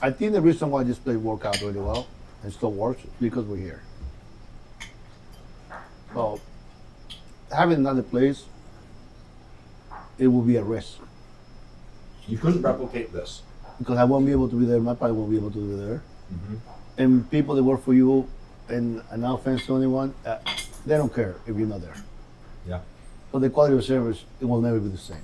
I think the reason why this place work out really well and still works is because we're here. So having another place, it will be a risk You couldn't replicate this. because I won't be able to be there. My partner won't be able to be there. Mm-hmm. And people that work for you, and no offense to anyone, they don't care if you're not there. Yeah. So the quality of service, it will never be the same.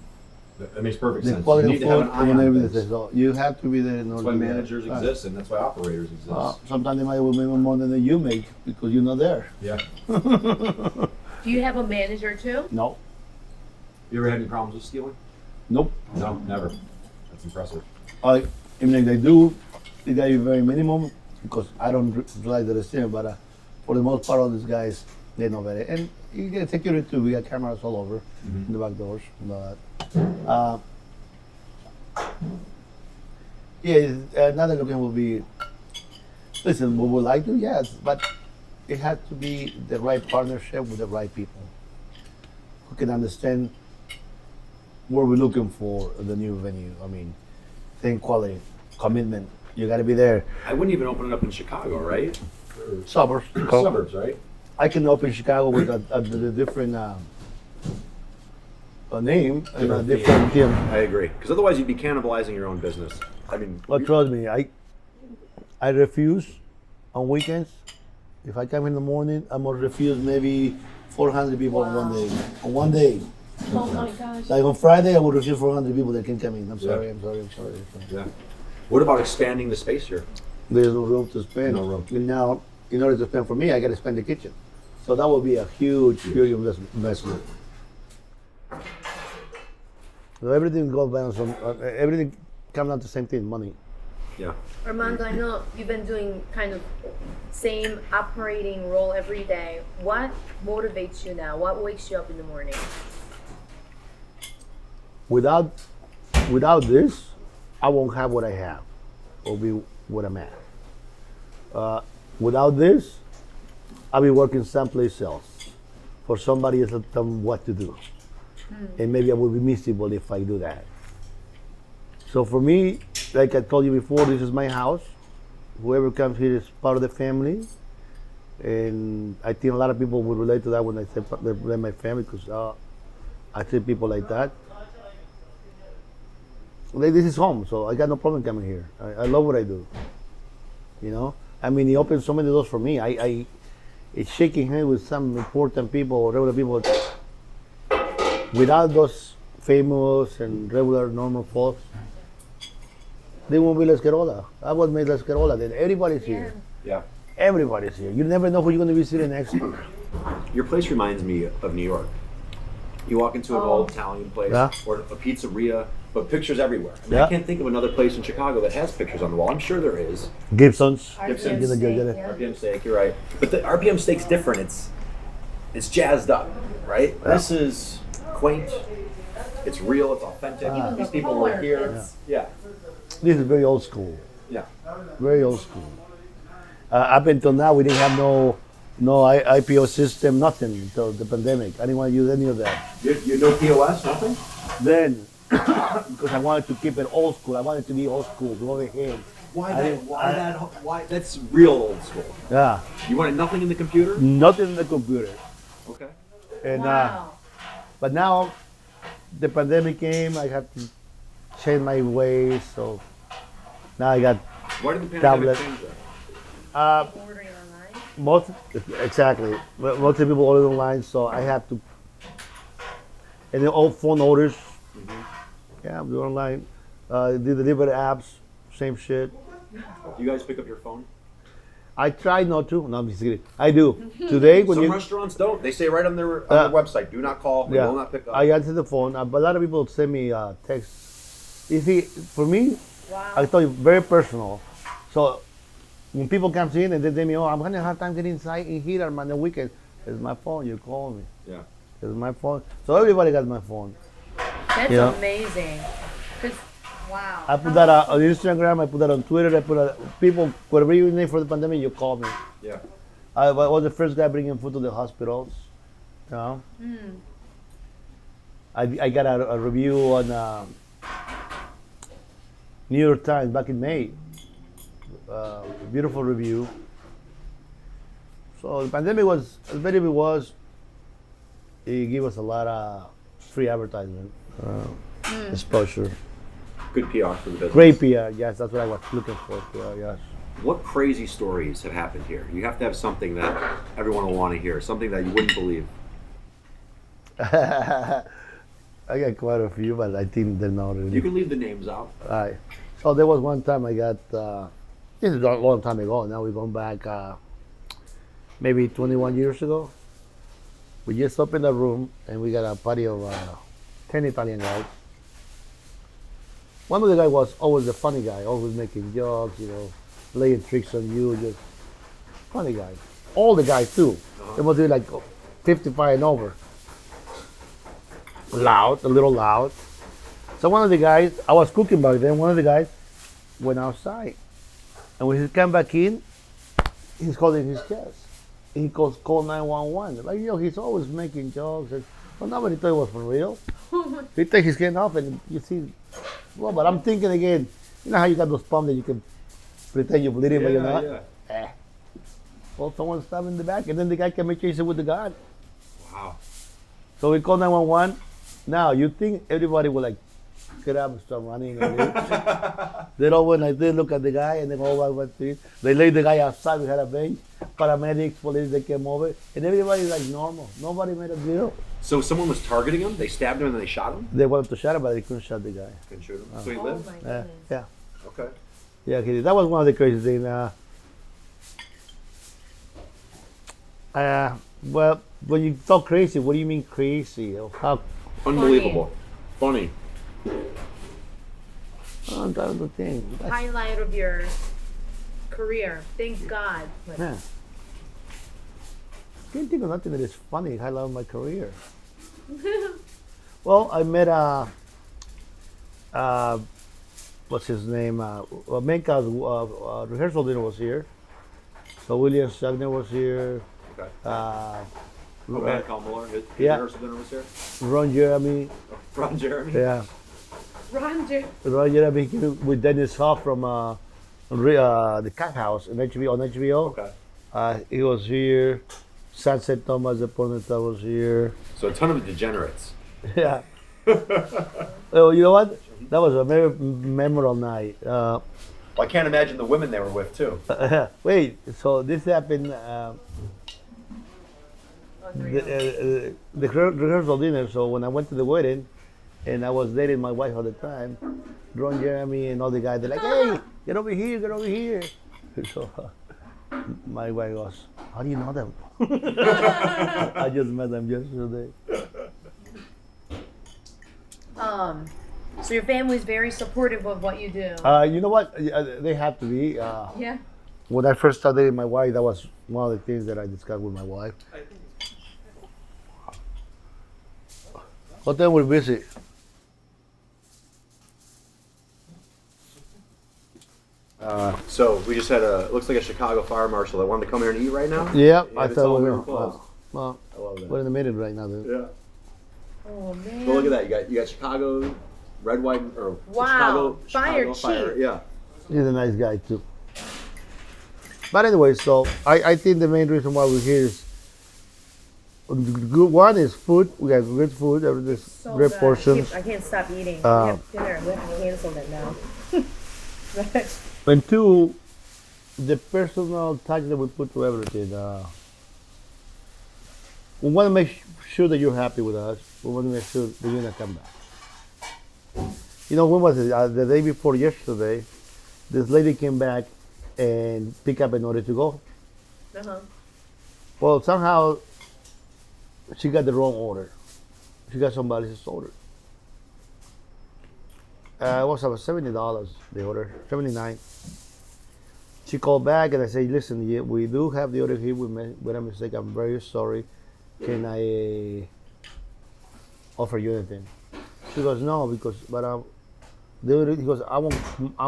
That makes perfect The sense. quality You of need to have food, an it eye will never on be the things. same. So you have to be there in That's order why to do that. managers Right. exist, and that's why operators exist. Sometimes they might will make more than you make because you're not there. Yeah. Do you have a manager too? No, You ever had any problems with stealing? nope. No, never. That's impressive. Even if they do, they got you very minimum because I don't like the same. But for the most part, all these guys, they know better. And you get security too. We got cameras all over in the back doors. But yeah, another location will be. Listen, we would like to, yes, but it has to be the right partnership with the right people who can understand what we're looking for in the new venue. I mean, same quality, commitment. You got to be there. I wouldn't even open it up in Chicago, right? Suburbs. Suburbs, right? I can open Chicago with a different name and a different team. I agree. Because otherwise you'd be cannibalizing your own business. I mean, But trust me, I refuse on weekends. If I come in the morning, I'm gonna refuse maybe 400 people on one day. On one day. Oh my gosh. Like on Friday, I would refuse 400 people that can come in. I'm sorry, Yeah. I'm sorry, I'm sorry. yeah. What about expanding the space here? There's no room to spend. No room. And now, in order to spend for me, I got to spend the kitchen. So that will be a huge, huge investment. So everything goes down. Everything comes down to the same thing: money. Yeah. Armando, I know you've been doing kind of same operating role every day. What motivates you now? What wakes you up in the morning? Without this, I won't have what I have, or be what I'm at. Without this, I'll be working someplace else for somebody else to tell me what to do. and maybe I will be miserable if I do that. So for me, like I told you before, this is my house. Whoever comes here is part of the family, and I think a lot of people would relate to that when I say they're my family, because I see people like that. Like, this is home, so I got no problem coming here. I love what I do. You know, I mean, he opened so many doors for me. It's shaking hands with some important people or regular people. Without those famous and regular normal folks, they won't be La Scarola. I was made La Scarola. Then everybody's here. Yeah. Everybody's here. You never know who you're going to be sitting next to. Your place reminds me of New York. You walk into an old Italian place or a pizzeria, but pictures everywhere. I mean, I can't think of another place in Chicago that has pictures on the wall. I'm sure there is. Gibson's. RPM steak, RPM steak, you're right. But the RPM steak's different. It's jazzed up, right? Yeah. This is quaint. It's real. It's authentic. Even These the people color were here. fits. Yeah. This is very old school. Yeah. Very old school. Up until now, we didn't have no IPO system, nothing until the pandemic. I didn't want to use any of that. You no POS, nothing? Then, because I wanted to keep it old school, I wanted to be old school, go ahead. Why that's real old school. Yeah, You wanted nothing in the computer? nothing in the computer. Okay. And Wow. but now the pandemic came, I had to change my ways. So now I got Why did the pandemic Tablet. change that? Ordering online. most exactly. Most of the people order online, so I have to. And then all phone orders. Yeah, I'm doing online. The delivery apps, same shit. You guys pick up your phone? I try not to. No, I'm just kidding. I do. Today, when Some you restaurants don't. They say right on their website, do not call, we yeah, will not pick up. I answer the phone. But a lot of people send me texts. You see, for me, Wow. I tell you, very personal. So when people come in and they tell me, oh, I'm gonna have time getting inside in here on the weekend. It's my phone. You call me. Yeah. It's my phone. So everybody got my phone. That's Yeah. amazing. 'Cause, wow. I put that on Instagram. I put that on Twitter. I put people, whatever you need for the pandemic, you call me. Yeah. I was the first guy bringing food to the hospitals. You know? I got a review on New York Times back in May. Beautiful review. So the pandemic was, as bad as it was, it gave us a lot of free advertisement, exposure. Good PR for the business. Great PR, yes, that's what I was looking for. PR, yes. What crazy stories have happened here? You have to have something that everyone will want to hear, something that you wouldn't believe. I got quite a few, but I think they're not really. You can leave the names out. Right. So there was one time I got, this is a long time ago, now we're going back maybe 21 years ago. We just opened a room and we got a party of 10 Italian guys. One of the guys was always the funny guy, always making jokes, you know, laying tricks on you, just funny guy. All the guys too. They must be like 55 and over. Loud, a little loud. So one of the guys, I was cooking back then, one of the guys went outside. And when he came back in, he's holding his chest. He calls call 911. Like, you know, he's always making jokes. And, well, nobody thought it was for real. He takes his hand off and you see, well, but I'm thinking again, you know how you got those pumps that you can pretend you're bleeding, but you're not? Yeah. Well, someone stabbed in the back, and then the guy came and chased it with the gun. Wow. So we called 911. Now, you think everybody would like get up and start running and leave? They all went like this, look at the guy, and then all went to it. They laid the guy outside, we had a bench, paramedics, police, they came over, and everybody's like normal. Nobody made a deal. So someone was targeting him, they stabbed him and then they shot him? They wanted to shut him, but they couldn't shut the guy. Couldn't shoot him. So he Oh lived? my Yeah, goodness. yeah. Okay. Yeah, he did. That was one of the crazy things. Well, when you talk crazy, what do you mean crazy? Or how? Unbelievable. Funny. I'm trying to think. Highlight of your career. Thank God. Like, Yeah. Can't think of nothing that is funny. Highlight of my career. Well, I met what's his name? Menka's rehearsal dinner was here. So William Sagner was here. Okay. Okay, Carl Muller. His Yeah. rehearsal dinner was here. Ron Jeremy. Ron Jeremy. Yeah. Ron Jeremy came with Dennis Hoff from the Cat House on HBO. Okay. He was here. Sunset Thomas, the Porneta was here. So a ton of degenerates. Yeah. Oh, you know what? That was a very memorable night. Well, I can't imagine the women they were with too. Wait, so this happened. The rehearsal dinner. So when I went to the wedding, and I was dating my wife at the time, Ron Jeremy and all the guys, they're like, "Hey, get over here, get over here." So my wife goes, "How do you know them?" I just met them yesterday. So your family's very supportive of what you do. You know what? They have to be. Yeah. When I first started dating my wife, that was one of the things that I discussed with my wife. What time we're busy? So we just had looks like a Chicago fire marshal that wanted to come here and eat right now. Yeah, I I thought we were. closed. Well, I love that. we're in the middle right now, dude. Yeah. Oh man. But look at that. You got Chicago red, white, or Wow. Chicago Fire chief. Yeah. He's a nice guy too. But anyway, so I think the main reason why we're here is good. One is food. We got good food. Everything's So great good. portions. I can't stop eating. We Uh, have dinner. We have to cancel it now. And two, the personal touch that we put to everything. We want to make sure that you're happy with us. We want to make sure that you're gonna come back. You know, when was it? The day before yesterday, this lady came back and picked up an order to go. Uh-huh. Well, somehow she got the wrong order. She got somebody else's order. It was about $70, the order, $79. She called back and I said, listen, yeah, we do have the order here. We made a mistake. I'm very sorry. Can I offer you anything? She goes, no, because the order, he goes, I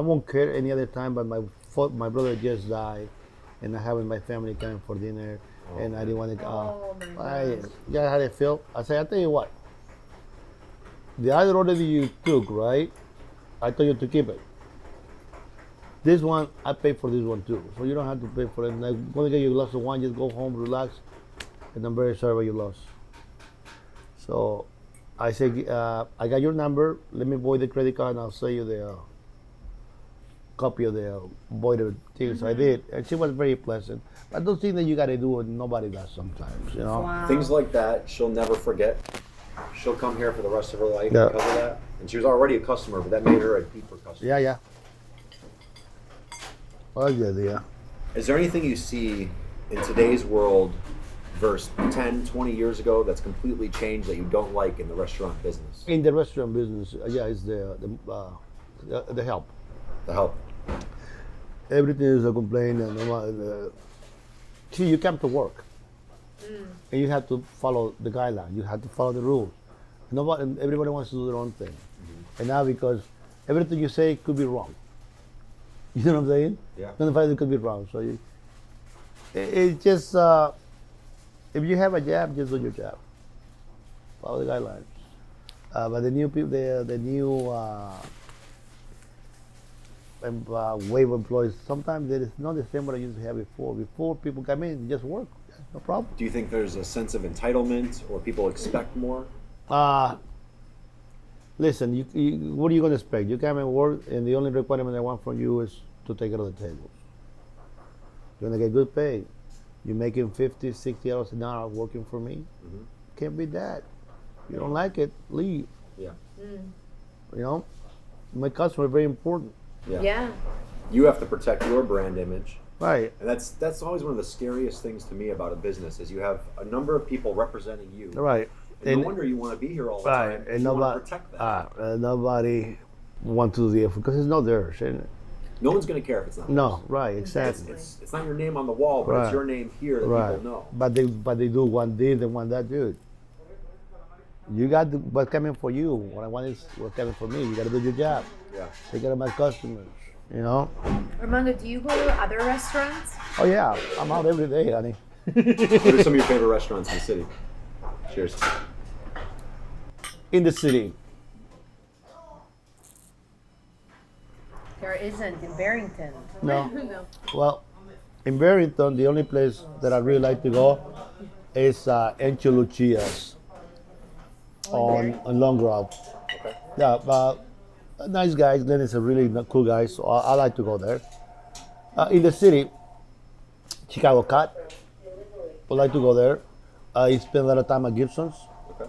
won't care any other time, but my brother just died, and I have my family coming for dinner, and I didn't want to. Oh my I gosh. got how they feel. I said, I'll tell you what. The other order that you took, right? I told you to keep it. This one, I paid for this one too, so you don't have to pay for it. And I'm gonna get you a glass of wine. Just go home, relax, and I'm very sorry about your loss. So I said, I got your number. Let me void the credit card, and I'll send you the copy of the voided thing. So I did, and she was very pleasant. But those things that you gotta do, and nobody does sometimes, you know. Wow. Things like that, she'll never forget. She'll come here for the rest of her life Yeah. because of that. And she was already a customer, but that made her a deeper customer. Yeah, yeah. Well, yeah. Is there anything you see in today's world versus 10, 20 years ago that's completely changed that you don't like in the restaurant business? In the restaurant business, yeah, it's the help. The help. Everything is a complaint, and see, you come to work, and you have to follow the guidelines. You have to follow the rules. Everybody wants to do their own thing, and now because everything you say could be wrong. You know what I'm saying? Yeah. It could be wrong. So it's just if you have a job, just do your job. Follow the guidelines. But the new people, the new wave of employees, sometimes it is not the same what I used to have before. Before people come in, just work, no problem. Do you think there's a sense of entitlement or people expect more? Listen, what are you going to expect? You come and work, and the only requirement I want from you is to take it on the tables. You're going to get good pay. You're making $50, $60 an hour working for me. Can't be that. You don't like it, leave. Yeah. You know, my customer is very important. Yeah. You have to protect your brand image. Right. And that's always one of the scariest things to me about a business is you have a number of people representing you. Right. And no wonder you want to be here all the time. And you want nobody, to protect that. nobody want to do the effort because it's not theirs, isn't it? No one's going to care if it's not. No, yours. right, exactly. It's not your name on the wall, but Right. it's your name here that Right. people know. But they do want this, they want that, dude. You got what's coming for you. What I want is what's coming for me. You got to do your job. Yeah. Take care of my customers. You know. Armando, do you go to other restaurants? Oh yeah, I'm out every day, honey. What are some of your favorite restaurants in the city? Cheers. In the city. There isn't in Barrington. No. No. Well, in Barrington, the only place that I really like to go is Encho Lucia's on Long Grove. Okay. Yeah, nice guys. Glenn is a really cool guy, so I like to go there. In the city, Chicago Cat. I like to go there. I spent a lot of time at Gibson's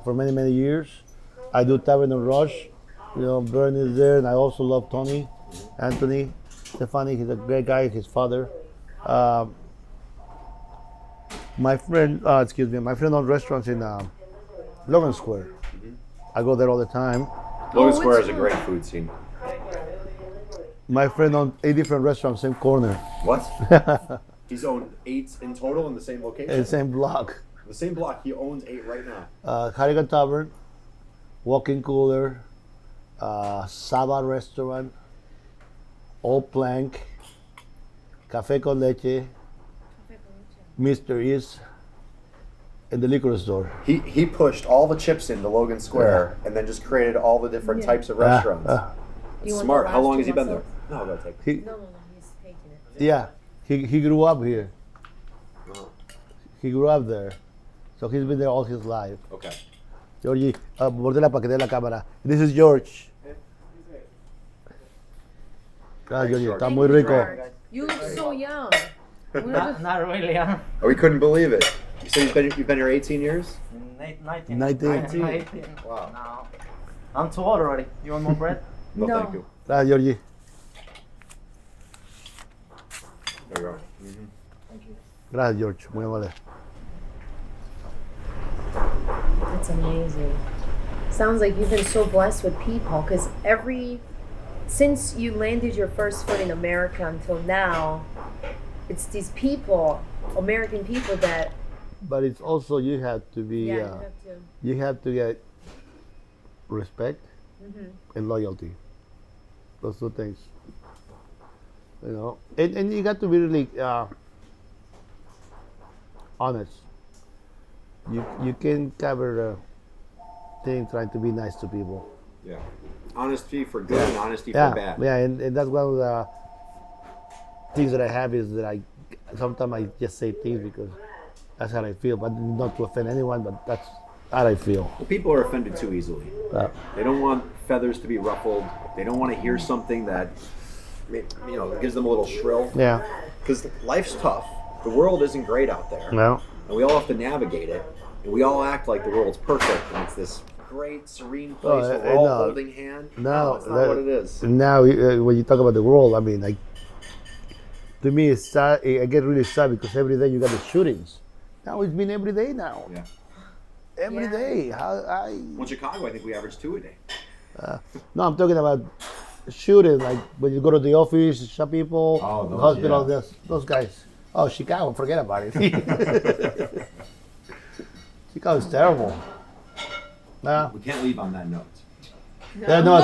for many, many years. I do Tavern and Rush. You know, Bernie is there, and I also love Tony, Anthony, Stefani. He's a great guy. His father. My friend owns restaurants in Logan Square. I go there all the time. Logan Square is a great food scene. My friend owns 8 different restaurants, same corner, What? He's owned 8 in total in the same location? in the same block. The same block, he owns 8 right now. Harrigan Tavern, Walk-in Cooler, Saba Restaurant, Old Plank, Café con Leche, Mr. East, and the liquor store. He pushed all the chips into Logan Square and then just created all the different types of restaurants. You want Smart. the How last long has he two been there? mussels? No, I'll go take it. He, No, he's taking it. yeah, he grew up here. Oh, He grew up there. So he's been there all his life. okay. Georgie, bordela para que dé la cámara. This is George. Georgie, George. está muy rico. You look so young. Not really. Huh? Oh, we couldn't believe it. You said you've been here 18 years? 19. 19. 19. Wow. No. I'm too old already. You want more bread? No, No. thank you. Georgie. There you go. Gracias, George. Muy amable. That's amazing. Sounds like you've been so blessed with people because since you landed your first foot in America until now, it's these people, American people that But it's also you have to be, you have to. you have to get respect and loyalty. Those 2 things. You know, and you got to be really honest. You can cover thing trying to be nice to people. Yeah. Honesty for good and honesty Yeah, for bad. yeah, and that's one of the things that I have is that sometimes I just say things because that's how I feel, but not to offend anyone, but that's how I feel. Well, people are offended too easily. They don't want feathers to be ruffled. They don't want to hear something that, gives them a little shrill. Yeah. Because life's tough. The world isn't great out there. No. And we all have to navigate it. And we all act like the world's perfect. And it's this great, serene place where we're all holding hands. No, that's not what it is. Now, when you talk about the world, I mean, to me, it's sad. I get really sad because every day you got the shootings. Now it's been every day now. Yeah. Every day. Well, in Chicago, I think we average 2 a day. No, I'm talking about shooting, like when you go to the office, shot people, those, hospital, yeah. those guys. Oh, Chicago, forget about it. Chicago is terrible. We can't leave on that note. Yeah, no,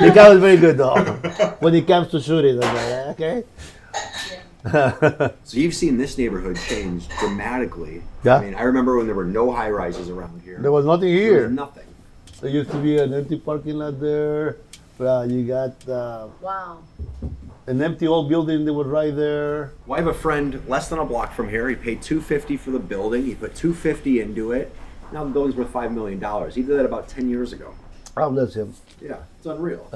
Chicago is very good though. When it comes to shooting, I'm like, okay. So you've seen this neighborhood change dramatically. Yeah. I mean, I remember when there were no high rises around here. There was nothing There here. was nothing. There used to be an empty parking lot there. You got Wow. an empty old building that was right there. Well, I have a friend less than a block from here. He paid $250 for the building. He put $250 into it. Now the building's worth $5 million. He did that about 10 years ago. Oh, bless him. Yeah, it's unreal.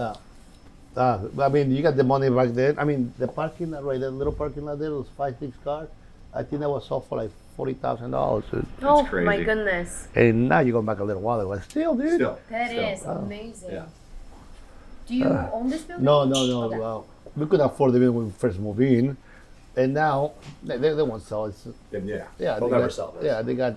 I mean, you got the money back then. I mean, the parking lot right there, little parking lot there was 5-6 cars. I think that was sold for like $40,000. Oh crazy. my goodness. And now you're going back a little while ago. Still, dude. Still. That Still. is amazing. Yeah. Do you own this building? No. Okay. Well, we couldn't afford it when we first moved in. And now, they won't sell it. Yeah. Yeah, They'll they never got- sell this. Yeah, they got.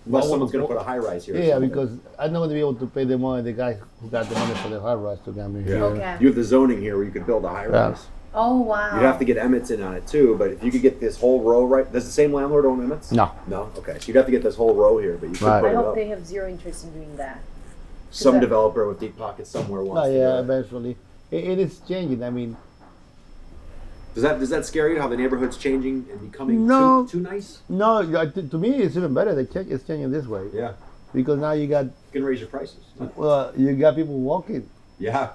Unless someone's going to put a high rise here. or Yeah, something. because I'm not going to be able to pay the money. The guy who got the money for the high rise to come in Yeah. here. Okay. You have the zoning here where you could build a high Yeah. rise. Oh wow. You'd have to get Emmett's in on it too, but if you could get this whole row right, does the same landlord own Emmett's? No. No? Okay. So you'd have to get this whole row here, but you could Right. put I it hope up. they have zero interest in doing that. Some that- developer with deep pockets somewhere wants Oh, to yeah, do it. eventually. It is changing. I mean, Does that scare you, how the neighborhood's changing and becoming No. too nice? no, to me, it's even better. It's changing this way. Yeah. because now you got You can raise your prices. you got people walking. Yeah.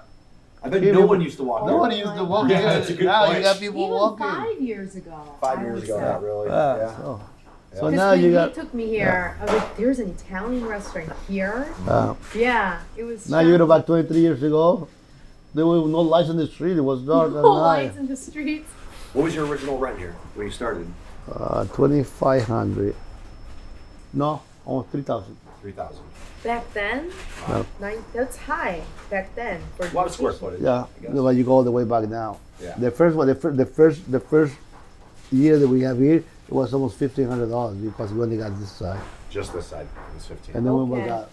I bet People- no one used to walk there. Nobody used to walk. Yeah, that's a good now point. you got people Even walking. 5 years ago. 5 I years would ago, say. not really. Yeah, Yeah. So Because now when you he got took me here, I was like, there's an Italian restaurant here. Yeah, it was. now you know about 23 years ago, there was no lights on the street. It was dark at no night. lights in the streets. What was your original rent here when you started? 2,500. No, almost 3,000. 3,000. Back then, Yeah. that's high back then. For A lot of square vacation. footage. Yeah, I guess. but you go all the way back now. Yeah. The first one, the first year that we have here, it was almost $1,500 because we only got this side, Just this side. It was 15. and then we Okay. got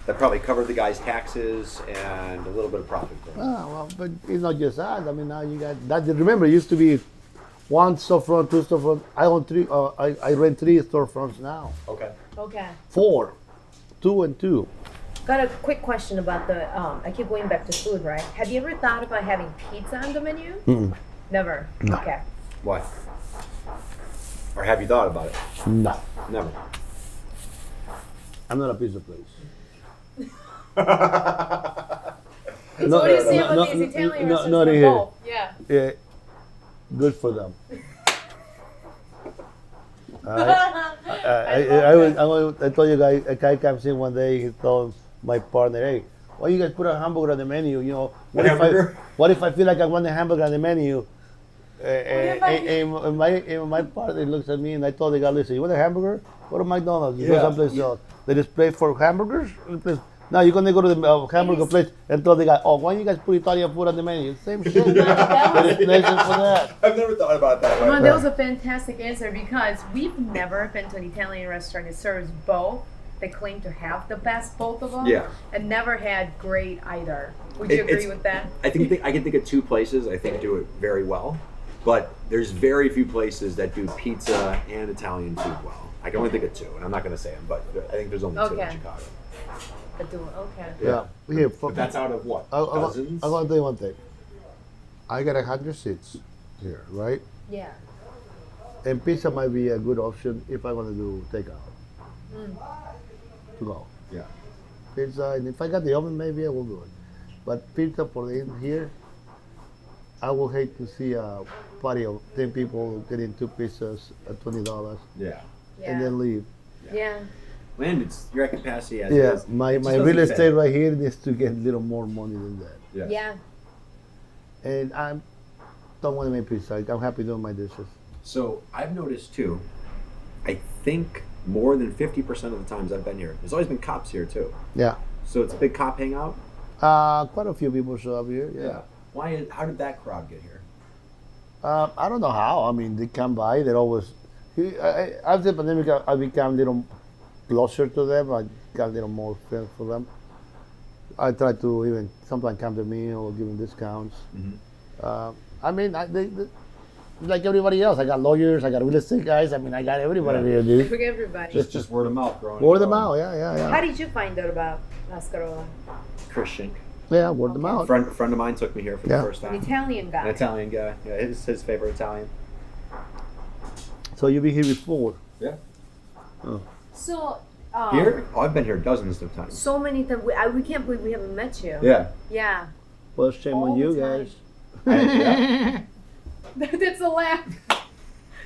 That probably covered the guy's taxes and a little bit of profit. for him. well, but it's not just that. I mean, now you got that. Remember, it used to be one storefront, two storefront. I own three. I rent 3 storefronts now. Okay. Okay. 4, 2 and 2. Got a quick question about the. I keep going back to food, right? Have you ever thought about having pizza on the menu? Never. No. Okay. Why? Or have you thought about it? No, Never. I'm not a pizza place. So what do you say about these Italian restaurants? not for here. both? Yeah. Yeah, good for them. I told you guys, a guy comes in one day, he told my partner, hey, why you guys put a hamburger on the menu? You know, what if I feel like I want a hamburger on the menu? And my partner looks at me and I told the guy, listen, you want a hamburger? Go to McDonald's. You go someplace else. They display for hamburgers. Now you're gonna go to the hamburger place and tell the guy, oh, why don't you guys put Italian food on the menu? Same shit. There is places for that. I've never thought about that. Well, that was a fantastic answer because we've never been to an Italian restaurant that serves both. They claim to have the best, both of them. Yeah. And never had great either. Would you agree with that? I can think of 2 places I think do it very well, but there's very few places that do pizza and Italian food well. I can only think of 2, and I'm not going to say them, but I think there's only 2 in Okay. Chicago. Okay. Yeah. Here, But that's out of what? I'm Dozens? gonna tell you one thing. I got 100 seats here, right? Yeah. And pizza might be a good option if I want to do takeout. To go. Yeah. Pizza, and if I got the oven, maybe I will do it. But pizza for the in here, I will hate to see a party of 10 people getting 2 pizzas at $20 Yeah. and then leave. Yeah. And you're at capacity as Yeah, is. my It just real doesn't estate fit. right here needs to get a little more money than that. Yeah. Yeah. And I don't want to make pizza. I'm happy doing my dishes. So I've noticed too, I think more than 50% of the times I've been here, there's always been cops here too. Yeah. So it's a big cop hangout? Quite a few people show up here. Yeah. How did that crowd get here? I don't know how. I mean, they come by. They're always. After the pandemic, I became a little closer to them. I got a little more friends for them. I try to even sometimes come to me or give them discounts. I mean, they like everybody else. I got lawyers. I got real estate guys. I mean, I got everybody here, I dude. forget everybody. Just word of mouth growing. Word of mouth. Yeah. How did you find out about La Scarola? Chris Shink. Yeah, word of mouth. Friend of mine took me here for the Yeah. first An time. Italian guy. An Italian guy. Yeah, his favorite Italian. So you've been here before. Yeah. So. Here? Oh, I've been here dozens of times. So many times. We can't believe we haven't met you. Yeah. Yeah. Well, shame All on the you time. guys. Yeah. That's a laugh.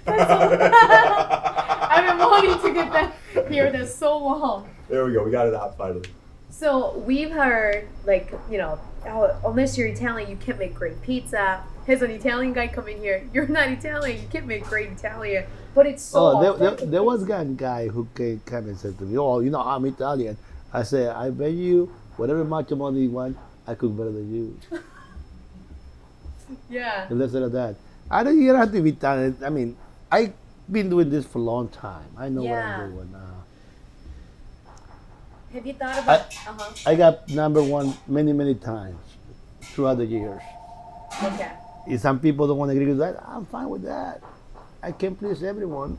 That's a laugh. I've been wanting to get that here this so long. There we go. We got it out finally. So we've heard, like, oh, unless you're Italian, you can't make great pizza. Here's an Italian guy coming here. You're not Italian. You can't make great Italian. But it's so authentic. there was one guy who came and said to me, oh, I'm Italian. I said, I bet you whatever much money you want, I cook better than you. Yeah. And let's say that. You don't have to be Italian. I mean, I've been doing this for a long time. I know what Yeah. I'm doing. Have you thought about? I got number one many times throughout the years. Okay. If some people don't want to agree with that, I'm fine with that. I can please everyone.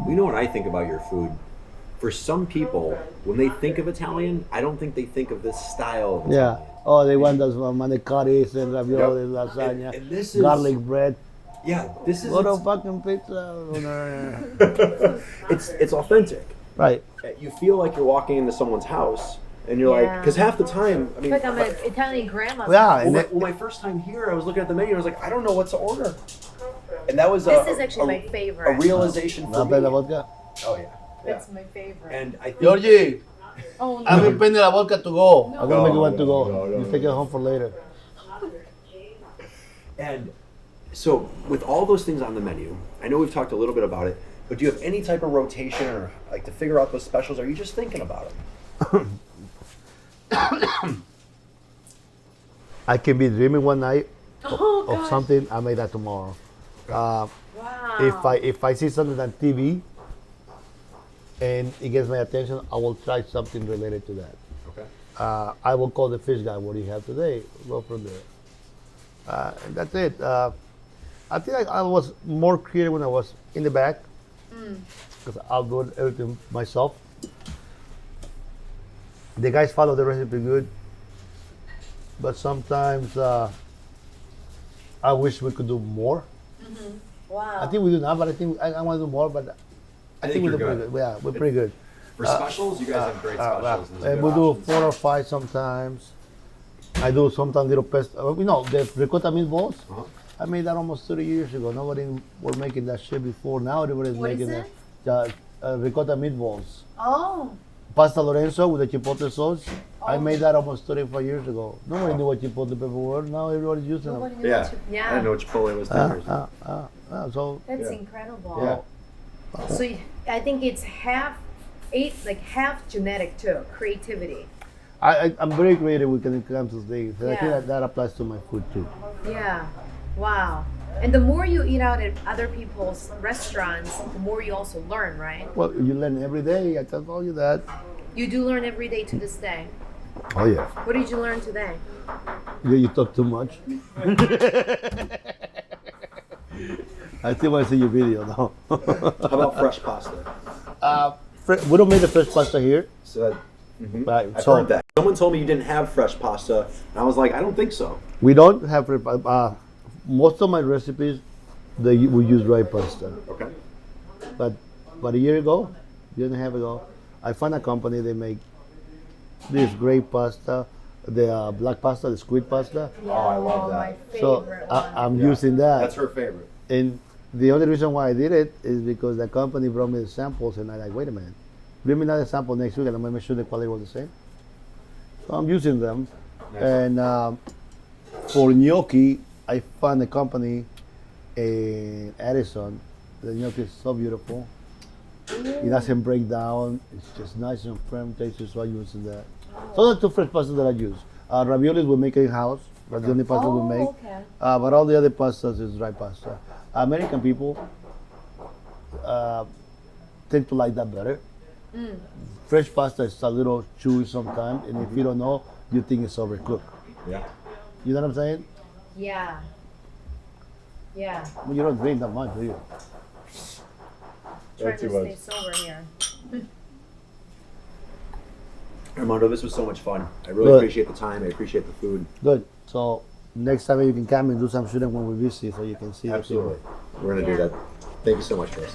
You know what I think about your food? For some people, when they think of Italian, I don't think they think of this style of Italian. Yeah. Oh, they want those manicaris and ravioli, lasagna, And this is- garlic bread. Yeah, this is What a fucking pizza. it's authentic. Right. You feel like you're walking into someone's house, and you're like, Yeah. because half the time, I mean, Like I'm an Italian grandma. Yeah. And my first time here, I was looking at the menu, I was like, I don't know what to order, and that was This is actually my a favorite. realization for Not bad me. la vodka. Oh yeah. That's my favorite. And I think Georgie, Oh no. I'm pending la vodka to go. I'm gonna make you one to No, go. no, no, You take it home for later. And so, with all those things on the menu, I know we've talked a little bit about it, but do you have any type of rotation or like to figure out those specials? Or are you just thinking about it? I can be dreaming one night Oh of gosh. something. I make that tomorrow. Wow. If I see something on TV and it gets my attention, I will try something related to that. Okay. I will call the fish guy. What do you have today? Go from there. And that's it. I think I was more creative when I was in the back because I'll do everything myself. The guys follow the recipe good, but sometimes I wish we could do more. Wow. I think we do now, but I want to do more. But I think we you're do pretty good. good. Yeah, we're pretty good. For specials, you guys have great specials. and there's And good we do options. 4 or 5 sometimes. I do sometimes little pesto. You know, the ricotta meatballs. Uh-huh. I made that almost 30 years ago. Nobody were making that shit before. Now everybody's What is making it? the ricotta meatballs. Oh. Pasta Lorenzo with the chipotle sauce. I Oh. made that almost 35 years ago. Nobody knew what chipotle pepper were. Now everybody's using them. Nobody knew Yeah. what to- I yeah. didn't know what Chipotle was 10 years ago. So That's Yeah. incredible. Yeah. So I think it's half genetic too, creativity. I'm very creative when it comes to things. And I think Yeah. that applies to my food too. Yeah. Wow. And the more you eat out at other people's restaurants, the more you also learn, right? Well, you learn every day. I can tell you that. You do learn every day to this day. Oh yeah. What did you learn today? You talk too much. I still want to see your video now. How about fresh pasta? We don't make the fresh pasta here. So that, Right, I've so heard that. Someone told me you didn't have fresh pasta, and I was like, I don't think so. we don't have most of my recipes. We use dry pasta. Okay. But a year ago, year and a half ago, I found a company. They make this great pasta, the black pasta, the squid pasta. Oh, I love that. My favorite So one. I'm using that. That's her favorite. And the only reason why I did it is because the company brought me the samples, and I like, wait a minute, bring me another sample next week, and I'm gonna make sure the quality was the same. So I'm using them, Nice. and for gnocchi, I found a company in Addison. The gnocchi is so beautiful. It doesn't break down. It's just nice and firm tasty, so I'm using that. So that's the fresh pasta that I use. Raviolis we make in house. That's the only pasta we make. Okay. But all the other pastas is dry pasta. American people tend to like that better. Fresh pasta is a little chewy sometimes, and if you don't know, you think it's overcooked. Yeah. You know what I'm saying? Yeah. Yeah. Well, you don't drink that much, do you? Trying too to much. stay sober here. Armando, this was so much fun. I really Good. appreciate the time. I appreciate the food. Good. So next time you can come and do some shooting when we visit, so you can see. the Absolutely. people. We're going to Yeah. do that. Thank you so much, Chris.